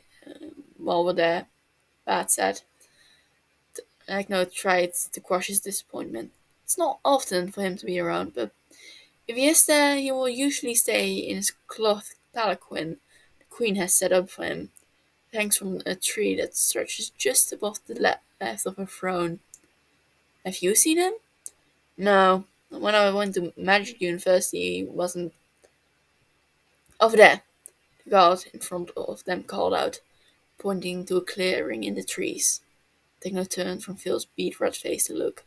S1: while we're there, Bat said. Techno tried to quash his disappointment. It's not often for him to be around, but if he is there, he will usually stay in his cloth palanquin the Queen has set up for him. It hangs from a tree that stretches just above the left of her throne. Have you seen him? No. When I went to Magic University, he wasn't. Over there, the guard in front of them called out, pointing to a clearing in the trees. Techno turned from Phil's bead red face to look.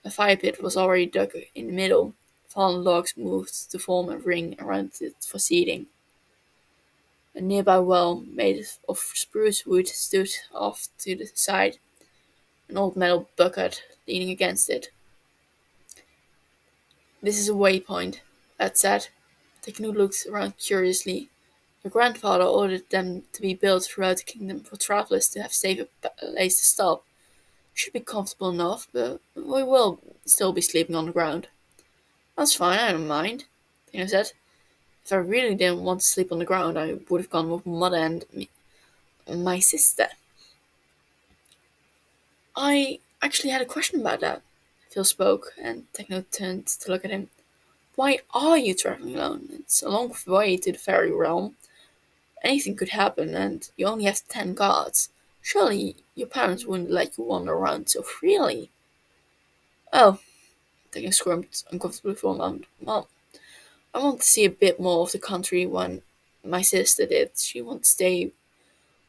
S1: A fire pit was already dug in the middle. Fallen logs moved to form a ring around it for seating. A nearby well made of spruce wood stood off to the side, an old metal bucket leaning against it. "This is a waypoint," Ed said. Teknu looked around curiously. Your grandfather ordered them to be built throughout the kingdom for travelers to have safe place to stop. Should be comfortable enough, but we will still be sleeping on the ground. That's fine, I don't mind, Tina said. If I really didn't want to sleep on the ground, I would have gone with Mother and my sister. I actually had a question about that. Phil spoke, and Techno turned to look at him. Why are you traveling alone? It's a long way to the fairy realm. Anything could happen, and you only have 10 guards. Surely your parents wouldn't let you wander around so freely. Oh, Techno squirmed uncomfortably for a moment. Well, I want to see a bit more of the country when my sister did. She wanted to stay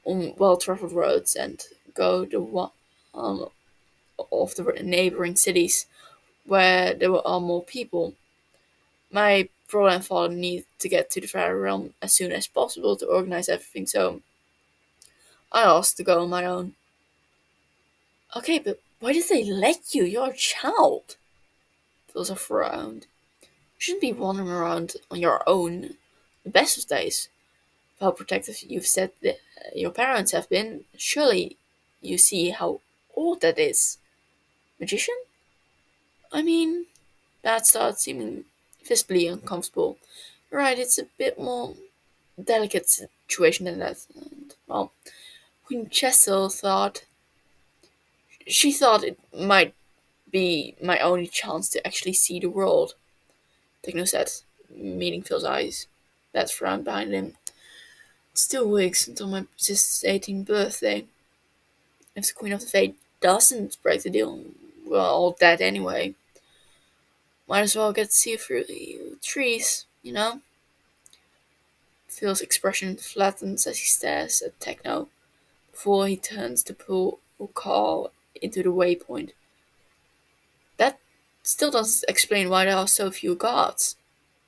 S1: on well-traveled roads and go to one of the neighboring cities where there are more people. My brother and father need to get to the fairy realm as soon as possible to organize everything, so I asked to go on my own. Okay, but why did they let you? You're a child. Philosopher frowned. You shouldn't be wandering around on your own. The best of days. How protective you've said that your parents have been, surely you see how odd that is. Magician? I mean, that starts seeming visibly uncomfortable. You're right, it's a bit more delicate situation than that. And, well, Queen Chessel thought she thought it might be my only chance to actually see the world. Techno said, meeting Phil's eyes. That frowned behind him. It's 2 weeks until my sister's 18th birthday. If the Queen of the Fate doesn't break the deal, we're all dead anyway. Might as well get to see through the trees, you know? Phil's expression flattens as he stares at Techno before he turns to pull a call into the waypoint. That still doesn't explain why there are so few guards,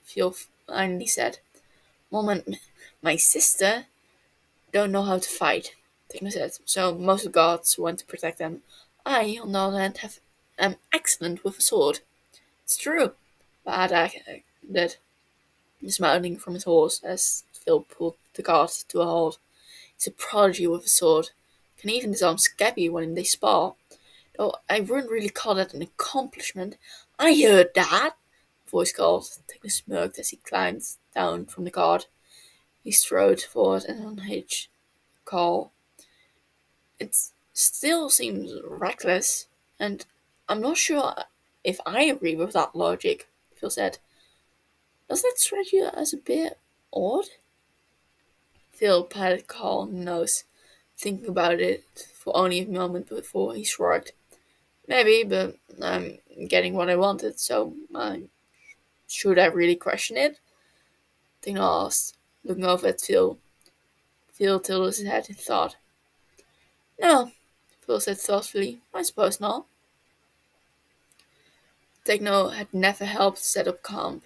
S1: Phil finally said. Mom and my sister don't know how to fight, Techno said, so most of the guards went to protect them. I, on the other hand, am excellent with a sword. It's true, Bad added, dismounting from his horse as Phil pulled the guard to a halt. He's a prodigy with a sword. Can even disarm Scabby when they spar. Though I wouldn't really call that an accomplishment. I heard that, voice called. Techno smirked as he climbed down from the cart. He strode forward and unhitched call. It still seems reckless, and I'm not sure if I agree with that logic, Phil said. Does that strike you as a bit odd? Phil patted Carl on the nose, thinking about it for only a moment before he shrugged. Maybe, but I'm getting what I wanted, so should I really question it? Tina asked, looking over at Phil. Phil tilted his head in thought. No, Phil said thoughtfully. I suppose not. Techno had never helped set up camp,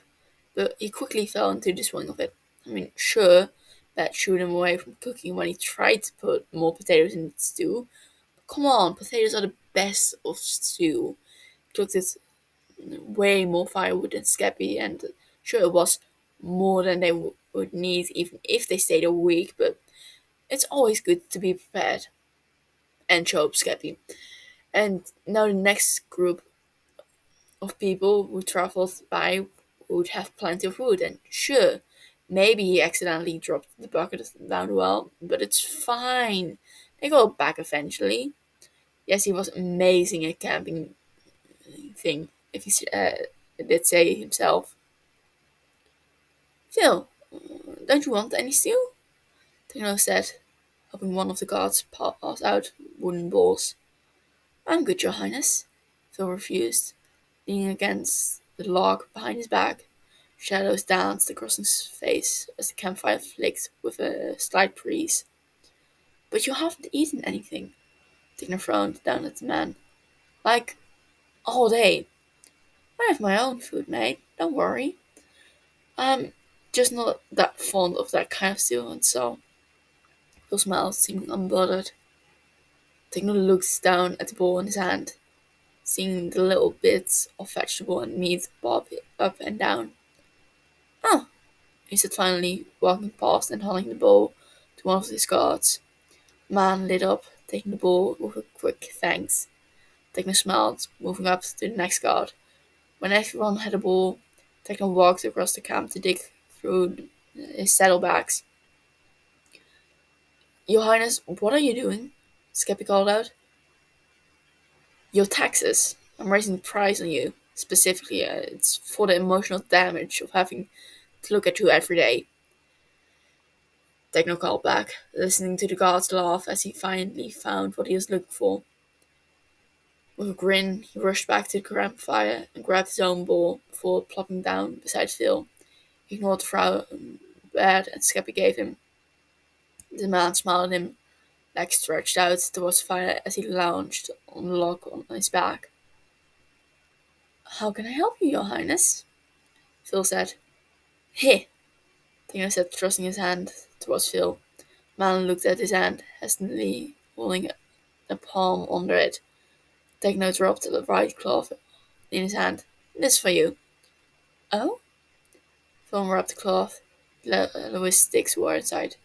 S1: but he quickly fell into the swing of it. I mean, sure, that shooed him away from cooking when he tried to put more potatoes in the stew. But come on, potatoes are the best of stew. He cooked it way more firewood than Skeppy, and sure, it was more than they would need even if they stayed a week, but it's always good to be prepared. And show up Skeppy. And now the next group of people who traveled by would have plenty of food. And sure, maybe he accidentally dropped the bucket down the well, but it's fine. They go back eventually. Yes, he was amazing at camping thing, if he did say himself. Phil, don't you want any stew? Tino said, helping one of the guards pass out wooden balls. I'm good, Your Highness. Phil refused, leaning against the log behind his back. Shadows danced across his face as the campfire flicked with a slight breeze. But you haven't eaten anything. Tigner frowned down at the man. Like, all day. I have my own food made, don't worry. I'm just not that fond of that kind of stew, and so Phil smiles, seeming unbothered. Techno looks down at the ball in his hand, seeing the little bits of vegetable and meat bob up and down. Oh, he said finally, walking past and handing the bowl to one of his guards. Man lit up, taking the ball with a quick thanks. Techno smiled, moving up to the next guard. When everyone had a ball, Techno walked across the camp to dig through his saddlebags. Your Highness, what are you doing? Skeppy called out. Your taxes. I'm raising the price on you. Specifically, it's for the emotional damage of having to look at you every day. Techno called back, listening to the guards laugh as he finally found what he was looking for. With a grin, he rushed back to the campfire and grabbed his own ball before plopping down beside Phil. He ignored the frown bad and Skeppy gave him. The man smiled at him, legs stretched out towards the fire as he lounged on the log on his back. How can I help you, Your Highness? Phil said. Here, Techno said, thrusting his hand towards Phil. Man looked at his hand, hesitantly holding a palm under it. Techno dropped the right cloth in his hand. This for you. Oh? Phil unwrapped the cloth. Louis sticks were inside.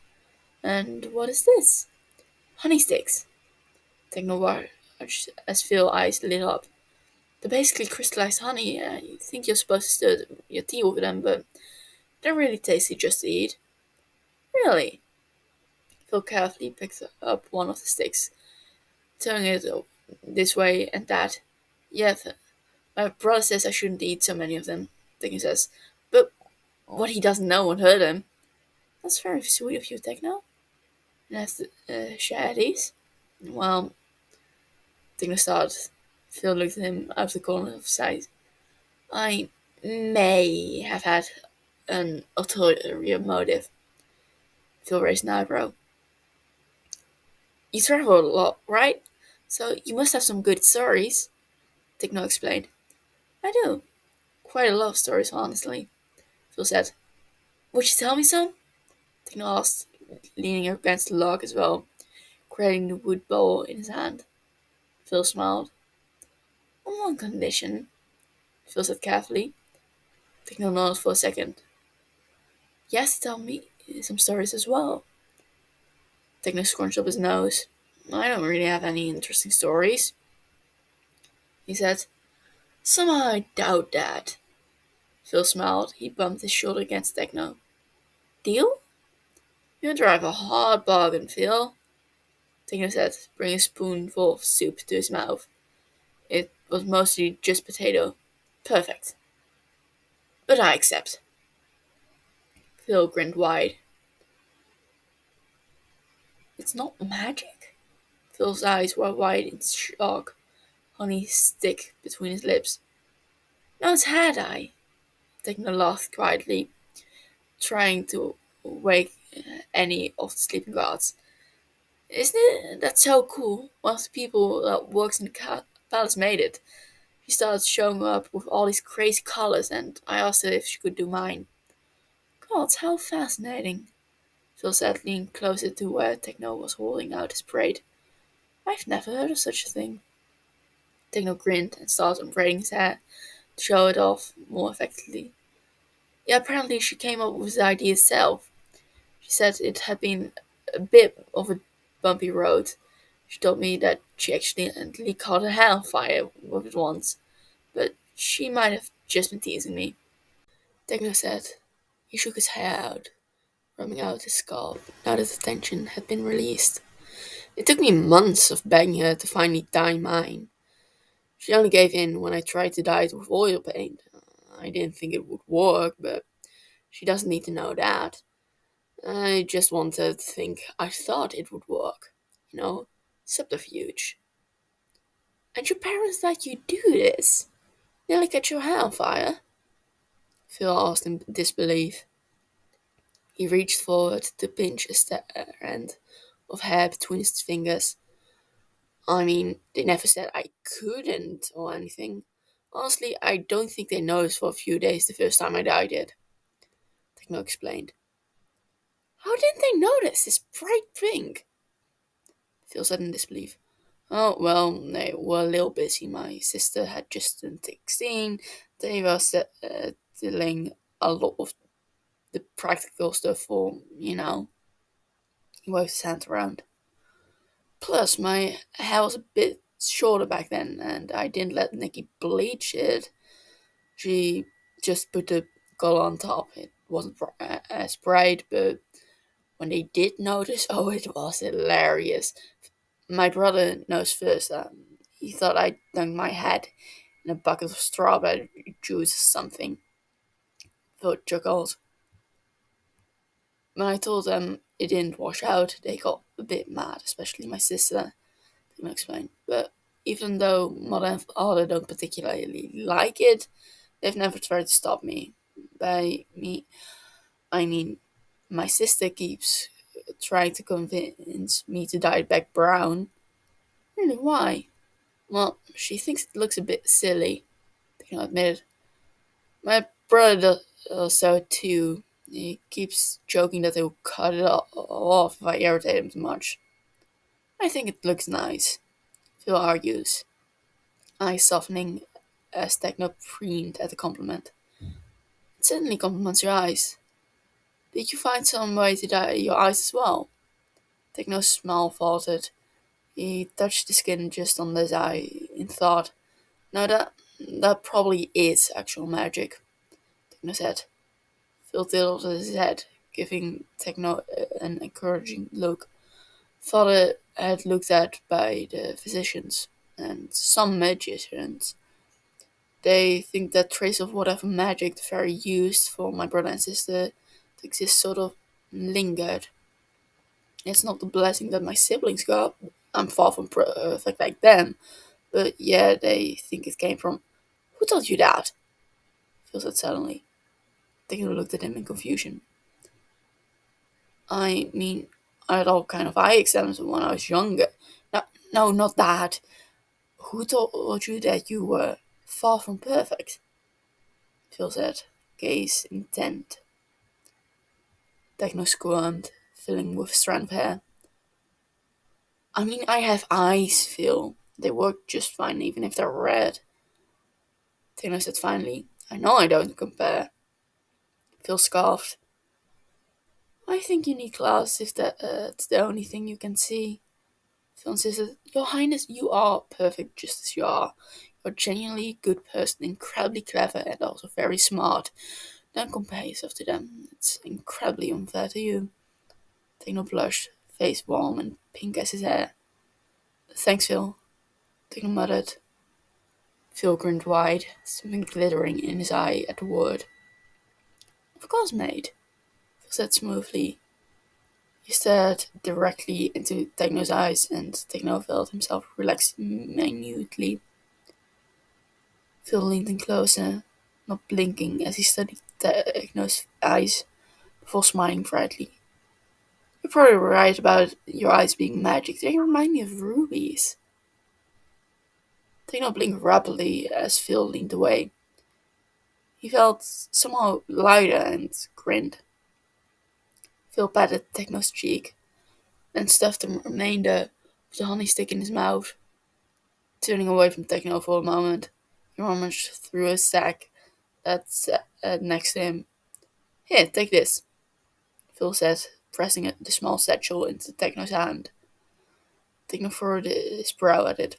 S1: And what is this? Honey sticks. Techno watched as Phil's eyes lit up. They're basically crystallized honey. You think you're supposed to stir your tea with them, but they're really tasty just to eat. Really? Phil carefully picked up one of the sticks, turning it this way and that. Yeah, my brother says I shouldn't eat so many of them, Techno says. But what he doesn't know won't hurt him. That's very sweet of you, Techno. And have to share these. Well, Techno started. Phil looked at him out of the corner of his eye. I may have had an ulterior motive. Phil raised an eyebrow. You travel a lot, right? So you must have some good stories, Techno explained. I do. Quite a lot of stories, honestly, Phil said. Would you tell me some? Techno asked, leaning against the log as well, cradling the wood bowl in his hand. Phil smiled. On one condition, Phil said carefully. Techno nodded for a second. Yes, tell me some stories as well. Techno scrunched up his nose. I don't really have any interesting stories, he said. Somehow I doubt that. Phil smiled. He bumped his shoulder against Techno. Deal? You drive a hard bargain, Phil, Techno said, bringing a spoonful of soup to his mouth. It was mostly just potato. Perfect. But I accept. Phil grinned wide. It's not magic? Phil's eyes were wide in shock. Honey stick between his lips. No, it's had I. Techno laughed quietly, trying to wake any of the sleeping guards. Isn't it that so cool? One of the people that works in the palace made it. She started showing up with all these crazy colors, and I asked her if she could do mine. God, how fascinating. Phil said, leaning closer to where Techno was holding out his braid. I've never heard of such a thing. Techno grinned and started unbraiding his hair to show it off more effectively. Yeah, apparently she came up with the idea herself. She said it had been a bit of a bumpy road. She told me that she accidentally caught a hair on fire with it once, but she might have just been teasing me. Techno said. He shook his hair out, rubbing out his scalp now that the tension had been released. It took me months of begging her to finally dye mine. She only gave in when I tried to dye it with oil paint. I didn't think it would work, but she doesn't need to know that. I just wanted to think I thought it would work. Subterfuge. And your parents let you do this? Nearly catch your hair on fire? Phil asked in disbelief. He reached forward to pinch a strand of hair between his fingers. I mean, they never said I couldn't or anything. Honestly, I don't think they noticed for a few days the first time I dyed it, Techno explained. How didn't they notice? It's bright pink. Phil said in disbelief. Oh, well, they were a little busy. My sister had just turned 16. They were dealing a lot of the practical stuff for, he waved his hand around. Plus, my hair was a bit shorter back then, and I didn't let Nikki bleach it. She just put the color on top. It wasn't as bright, but when they did notice, oh, it was hilarious. My brother knows first. He thought I dunked my head in a bucket of strawberry juice or something. Phil chuckled. When I told them it didn't wash out, they got a bit mad, especially my sister. Can explain. But even though mother and father don't particularly like it, they've never tried to stop me. By me, I mean my sister keeps trying to convince me to dye it back brown. Really, why? Well, she thinks it looks a bit silly. I can admit it. My brother does so too. He keeps joking that he'll cut it off if I irritate him too much. I think it looks nice. Phil argues, eyes softening as Techno preened at the compliment. It certainly compliments your eyes. Did you find some way to dye your eyes as well? Techno's smile faltered. He touched the skin just under his eye in thought. No, that probably is actual magic, Techno said. Phil tilted his head, giving Techno an encouraging look. Father had looked at by the physicians and some magicians. They think that trace of whatever magic the fairy used for my brother and sister to exist sort of lingered. It's not the blessing that my siblings got. I'm far from perfect like them. But yeah, they think it came from. Who told you that? Phil said suddenly. Taylor looked at him in confusion. I mean, I had all kind of eye exams when I was younger. No, no, not that. Who told you that you were far from perfect? Phil said, gaze intent. Techno squirmed, filling with a strand of hair. I mean, I have eyes, Phil. They work just fine even if they're red. Techno said finally. I know I don't compare. Phil scoffed. I think you need glasses if that's the only thing you can see. Phil insisted. Your Highness, you are perfect just as you are. You're a genuinely good person, incredibly clever, and also very smart. Don't compare yourself to them. It's incredibly unfair to you. Techno blushed, face warm and pink as his hair. Thanks, Phil. Techno muttered. Phil grinned wide, something glittering in his eye at the word. Of course, mate, Phil said smoothly. He stared directly into Techno's eyes, and Techno felt himself relax minutely. Phil leaned in closer, not blinking as he studied Techno's eyes before smiling brightly. You're probably right about your eyes being magic. They remind me of rubies. Techno blinked rapidly as Phil leaned away. He felt somehow lighter and grinned. Phil patted Techno's cheek, then stuffed the remainder of the honey stick in his mouth. Turning away from Techno for a moment, he rummaged through a sack that's next to him. Here, take this, Phil said, pressing the small satchel into Techno's hand. Techno furrowed his brow at it.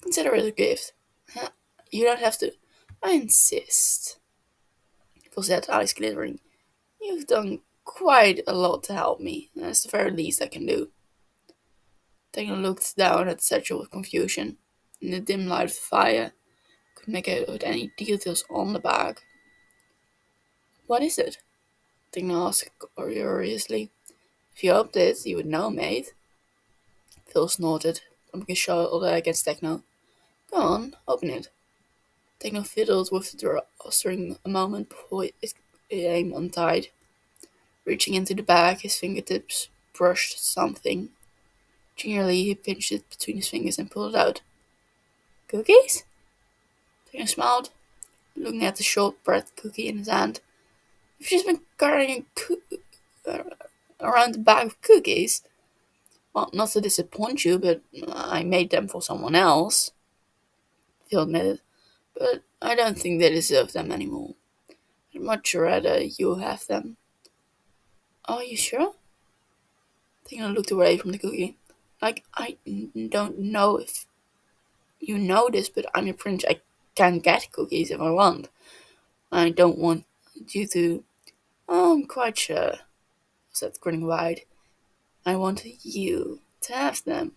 S1: Consider it a gift. Huh, you don't have to. I insist, Phil said, eyes glittering. You've done quite a lot to help me. That's the very least I can do. Techno looked down at the satchel with confusion. In the dim light of the fire, could make out any details on the bag. What is it? Techno asked curiously. If you opened it, you would know, mate. Phil snorted, bumping his shoulder against Techno. Go on, open it. Techno fiddled with the drawstring a moment before its aim untied. Reaching into the bag, his fingertips brushed something. Gingerly, he pinched it between his fingers and pulled it out. Cookies? Techno smiled, looking at the shortbread cookie in his hand. You've just been carrying around the bag of cookies. Well, not to disappoint you, but I made them for someone else, Phil admitted. But I don't think they deserve them anymore. I'd much rather you have them. Are you sure? Tina looked away from the cookie. Like, don't know if you know this, but I'm your prince. I can get cookies if I want. I don't want you to. Oh, I'm quite sure, said grinning wide. I want you to have them,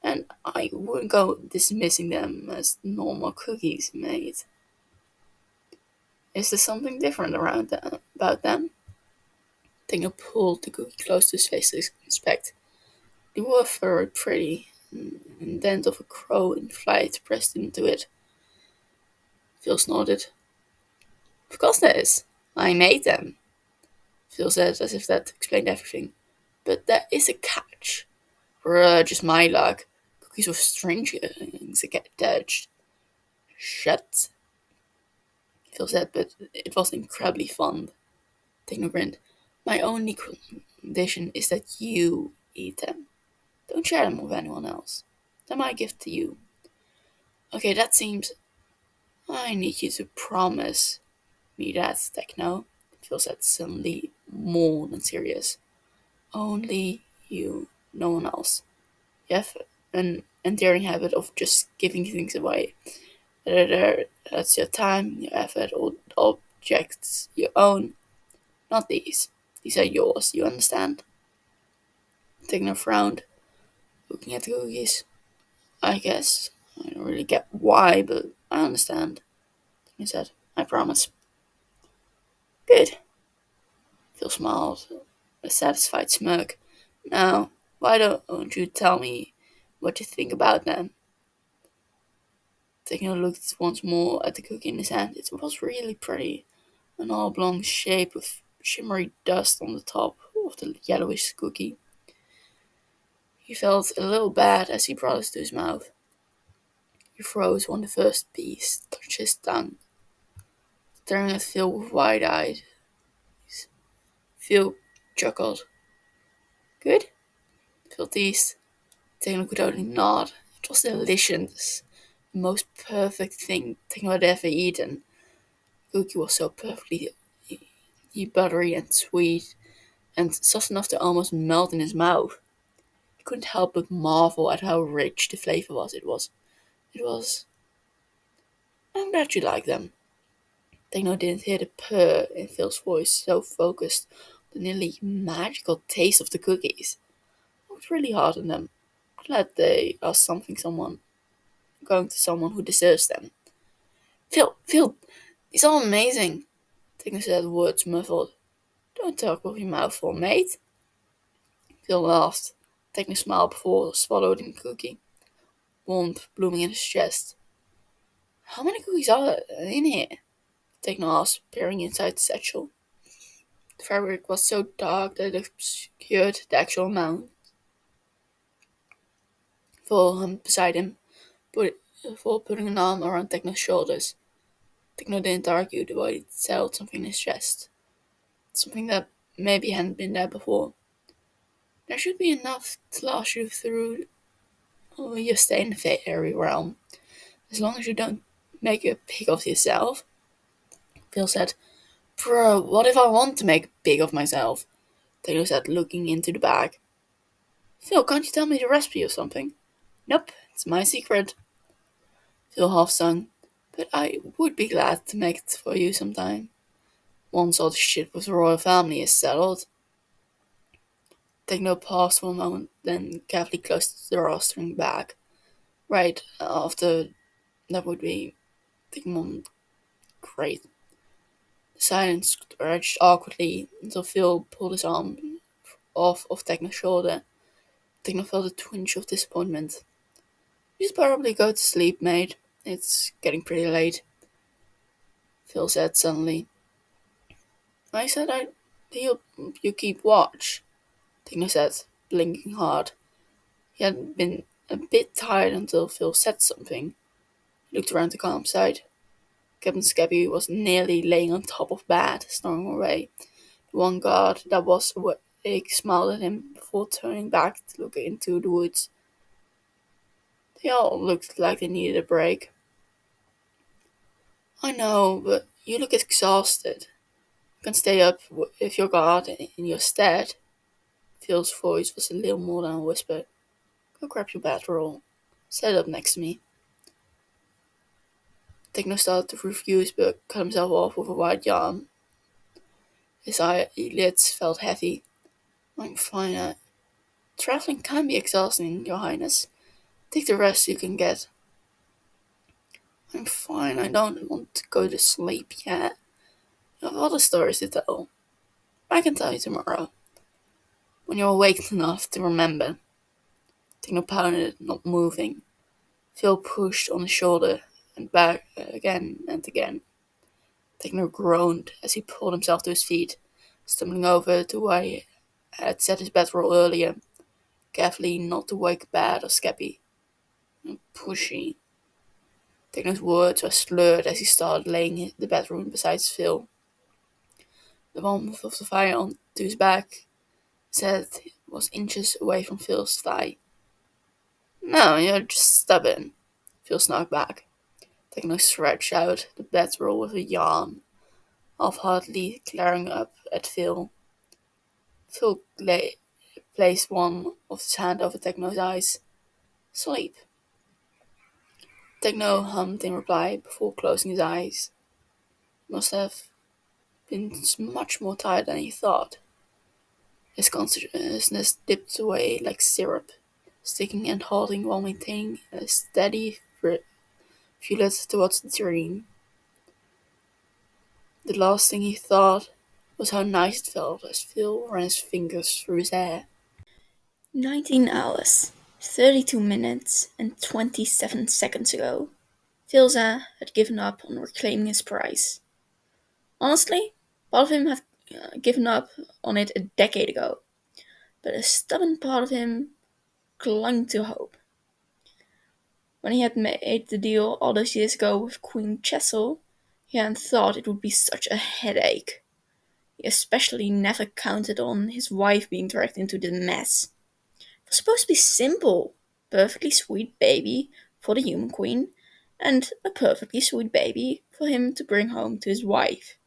S1: and I wouldn't go dismissing them as normal cookies, mate. Is there something different about them? Tina pulled the cookie close to his face to inspect. They were very pretty, and the dent of a crow in flight pressed into it. Phil snorted. Of course there is. I made them, Phil said, as if that explained everything. But there is a catch. Just my luck. Cookies with strings get attached. Shut, Phil said, but it was incredibly fun. Techno grinned. My only condition is that you eat them. Don't share them with anyone else. They're my gift to you. Okay, that seems. I need you to promise me that, Techno, Phil said, suddenly more than serious. Only you, no one else. You have an endearing habit of just giving things away. Whether that's your time, your effort, or objects you own. Not these. These are yours, you understand? Techno frowned, looking at the cookies. I guess. I don't really get why, but I understand. He said, I promise. Good. Phil smiled, a satisfied smirk. Now, why don't you tell me what you think about them? Techno looked once more at the cookie in his hand. It was really pretty, an oblong shape with shimmery dust on the top of the yellowish cookie. He felt a little bad as he brought it to his mouth. He froze when the first piece touched his tongue, staring at Phil with wide eyes. Phil chuckled. Good? Phil teased. Techno could only nod. It was delicious. The most perfect thing Techno had ever eaten. The cookie was so perfectly buttery and sweet, and soft enough to almost melt in his mouth. He couldn't help but marvel at how rich the flavor was. It was. I'm glad you like them. Techno didn't hear the purr in Phil's voice, so focused on the nearly magical taste of the cookies. I worked really hard on them. Glad they are someone going to someone who deserves them. Phil, these are amazing. Techno said, words muffled. Don't talk with your mouth full, mate. Phil laughed. Techno smiled before swallowing the cookie, warmth blooming in his chest. How many cookies are there in here? Techno asked, peering inside the satchel. The fabric was so dark that it obscured the actual amount. Phil humped beside him, before putting an arm around Techno's shoulders. Techno didn't argue the way he settled something in his chest. Something that maybe hadn't been there before. There should be enough to last you through your stay in the fairy realm, as long as you don't make a pig of yourself. Phil said, Bro, what if I want to make a pig of myself? Taylor said, looking into the bag. Phil, can't you tell me the recipe or something? Nope, it's my secret. Phil half sung, but I would be glad to make it for you sometime. Once all the shit with the royal family is settled. Techno paused for a moment, then carefully closed the drawstring bag. Right after that would be the moment. Great. The silence stretched awkwardly until Phil pulled his arm off of Techno's shoulder. Techno felt a twinge of disappointment. You should probably go to sleep, mate. It's getting pretty late, Phil said suddenly. I said I'd help you keep watch, Techno said, blinking hard. He had been a bit tired until Phil said something. He looked around the campsite. Captain Scabby was nearly laying on top of bed, snoring away. The one guard that was They smiled at him before turning back to look into the woods. They all looked like they needed a break. I know, but you look exhausted. You can stay up with your guard in your stead. Phil's voice was a little more than a whisper. Go grab your bedroll. Set up next to me. Techno started to refuse, but cut himself off with a wide yawn. His eyelids felt heavy. I'm fine. Traveling can be exhausting, Your Highness. Take the rest you can get. I'm fine. I don't want to go to sleep yet. I have other stories to tell. I can tell you tomorrow. When you're awake enough to remember. Techno pounded, not moving. Phil pushed on his shoulder and back again and again. Techno groaned as he pulled himself to his feet, stumbling over to where he had set his bedroll earlier, carefully not to wake Bad or Skeppy. Pushy. Techno's words were slurred as he started laying the bedroom beside Phil. The warmth of the fire onto his back, his head was inches away from Phil's thigh. No, you're just stubborn, Phil snarked back. Techno stretched out the bedroll with a yawn, half-heartedly glaring up at Phil. Phil placed one of his hand over Techno's eyes. Sleep. Techno hummed in reply before closing his eyes. Must have been much more tired than he thought. His consciousness dipped away like syrup, sticking and halting while maintaining a steady feeling towards the dream. The last thing he thought was how nice it felt as Phil ran his fingers through his hair. 19 hours, 32 minutes, and 27 seconds ago, Philza had given up on reclaiming his prize. Honestly, part of him had given up on it a decade ago, but a stubborn part of him clung to hope. When he had made the deal all those years ago with Queen Chesil, he hadn't thought it would be such a headache. He especially never counted on his wife being dragged into the mess. It was supposed to be simple. Perfectly sweet baby for the human queen, and a perfectly sweet baby for him to bring home to his wife.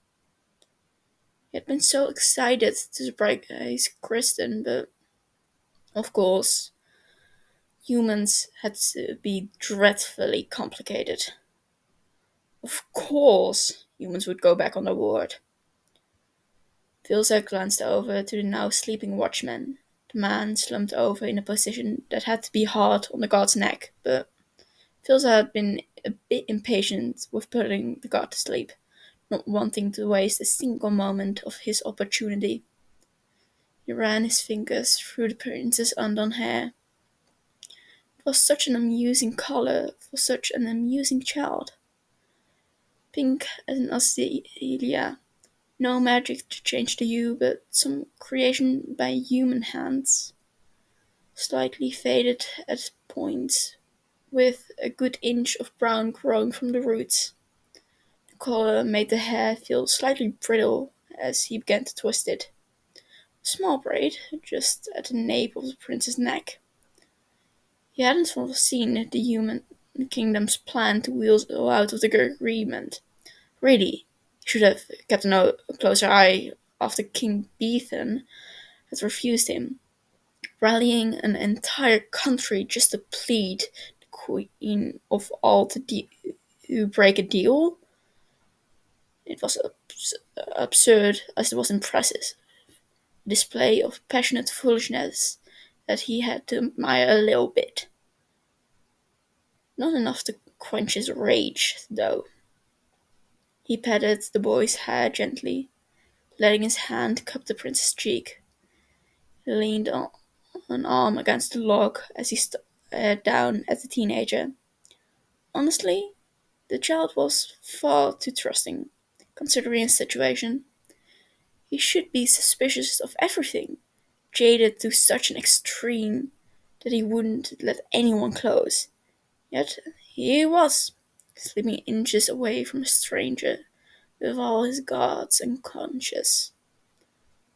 S1: He had been so excited to surprise Kristen, but of course, humans had to be dreadfully complicated. Of course, humans would go back on their word. Vilza glanced over to the now sleeping watchman. The man slumped over in a position that had to be hard on the guard's neck, but Vilza had been a bit impatient with putting the guard to sleep, not wanting to waste a single moment of his opportunity. He ran his fingers through the prince's undone hair. It was such an amusing color for such an amusing child. Pink as an azalea. No magic to change the hue, but some creation by human hands. Slightly faded at points, with a good inch of brown growing from the roots. The color made the hair feel slightly brittle as he began to twist it. A small braid, just at the nape of the prince's neck. He hadn't foreseen the human kingdom's plan to wheel out of the agreement. Really, he should have kept a closer eye after King Beethan had refused him, rallying an entire country just to plead the Queen of all to break a deal. It was absurd as it was impressive. A display of passionate foolishness that he had to admire a little bit. Not enough to quench his rage, though. He patted the boy's hair gently, letting his hand cup the prince's cheek. He leaned on an arm against the log as he stared down at the teenager. Honestly, the child was far too trusting, considering his situation. He should be suspicious of everything, jaded to such an extreme that he wouldn't let anyone close. Yet here he was, sleeping inches away from a stranger, with all his guards unconscious.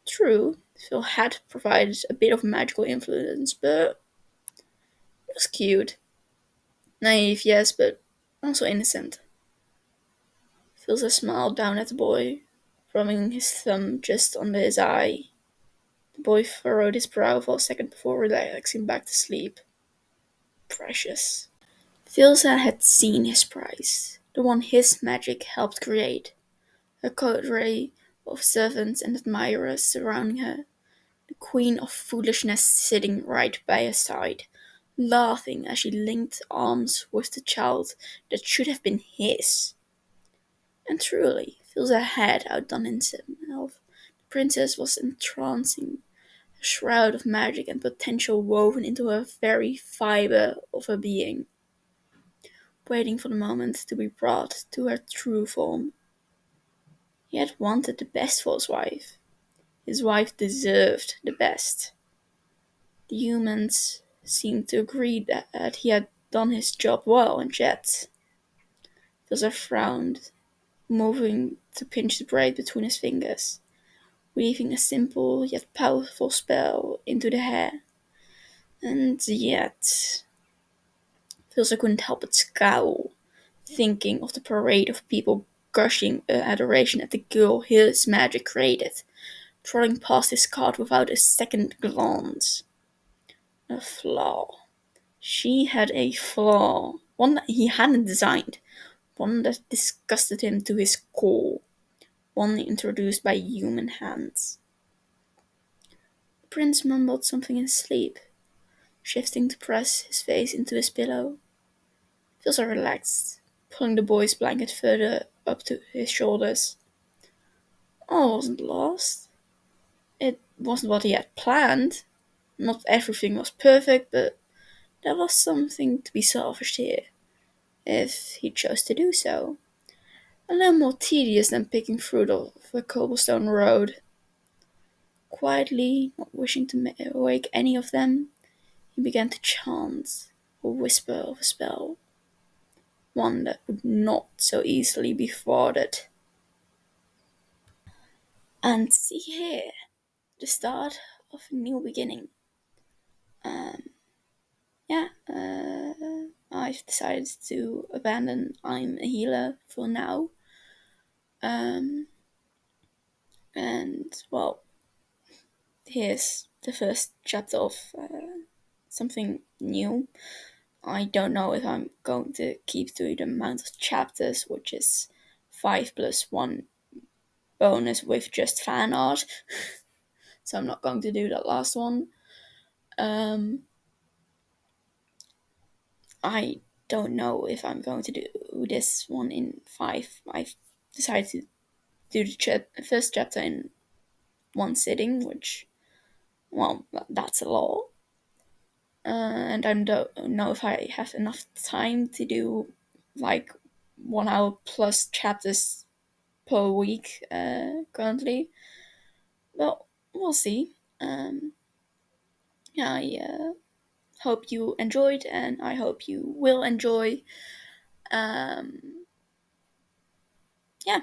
S1: True, Phil had provided a bit of magical influence, but it was cute. Naive, yes, but also innocent. Philza smiled down at the boy, rubbing his thumb just under his eye. The boy furrowed his brow for a second before relaxing back to sleep. Precious. Philza had seen his prize, the one his magic helped create. A coterie of servants and admirers surrounding her, the queen of foolishness sitting right by her side, laughing as she linked arms with the child that should have been his. And truly, Philza had outdone himself. The princess was entrancing, a shroud of magic and potential woven into her very fibre of her being, waiting for the moment to be brought to her true form. He had wanted the best for his wife. His wife deserved the best. The humans seemed to agree that he had done his job well, and yet Philza frowned, moving to pinch the braid between his fingers, weaving a simple yet powerful spell into the hair. And yet, Philza couldn't help but scowl, thinking of the parade of people gushing adoration at the girl his magic created, trotting past his cart without a second glance. A flaw. She had a flaw, one that he hadn't designed, one that disgusted him to his core, one introduced by human hands. The prince mumbled something in his sleep, shifting to press his face into his pillow. Philza relaxed, pulling the boy's blanket further up to his shoulders. All wasn't lost. It wasn't what he had planned. Not everything was perfect, but there was something to be salvaged here, if he chose to do so. A little more tedious than picking fruit off a cobblestone road. Quietly, not wishing to awake any of them, he began to chant, a whisper of a spell, one that would not so easily be thwarted. And see here, the start of a new beginning. Um, yeah, I've decided to abandon I'm a healer for now. Um, and well, here's the first chapter of something new. I don't know if I'm going to keep to the amount of chapters, which is 5 plus 1 bonus with just fan art. So I'm not going to do that last one. I don't know if I'm going to do this one in 5. I've decided to do the first chapter in one sitting, which, well, that's a lot. And I don't know if I have enough time to do like 1 hour plus chapters per week currently. Well, we'll see. Yeah, I hope you enjoyed, and I hope you will enjoy. Um, yeah,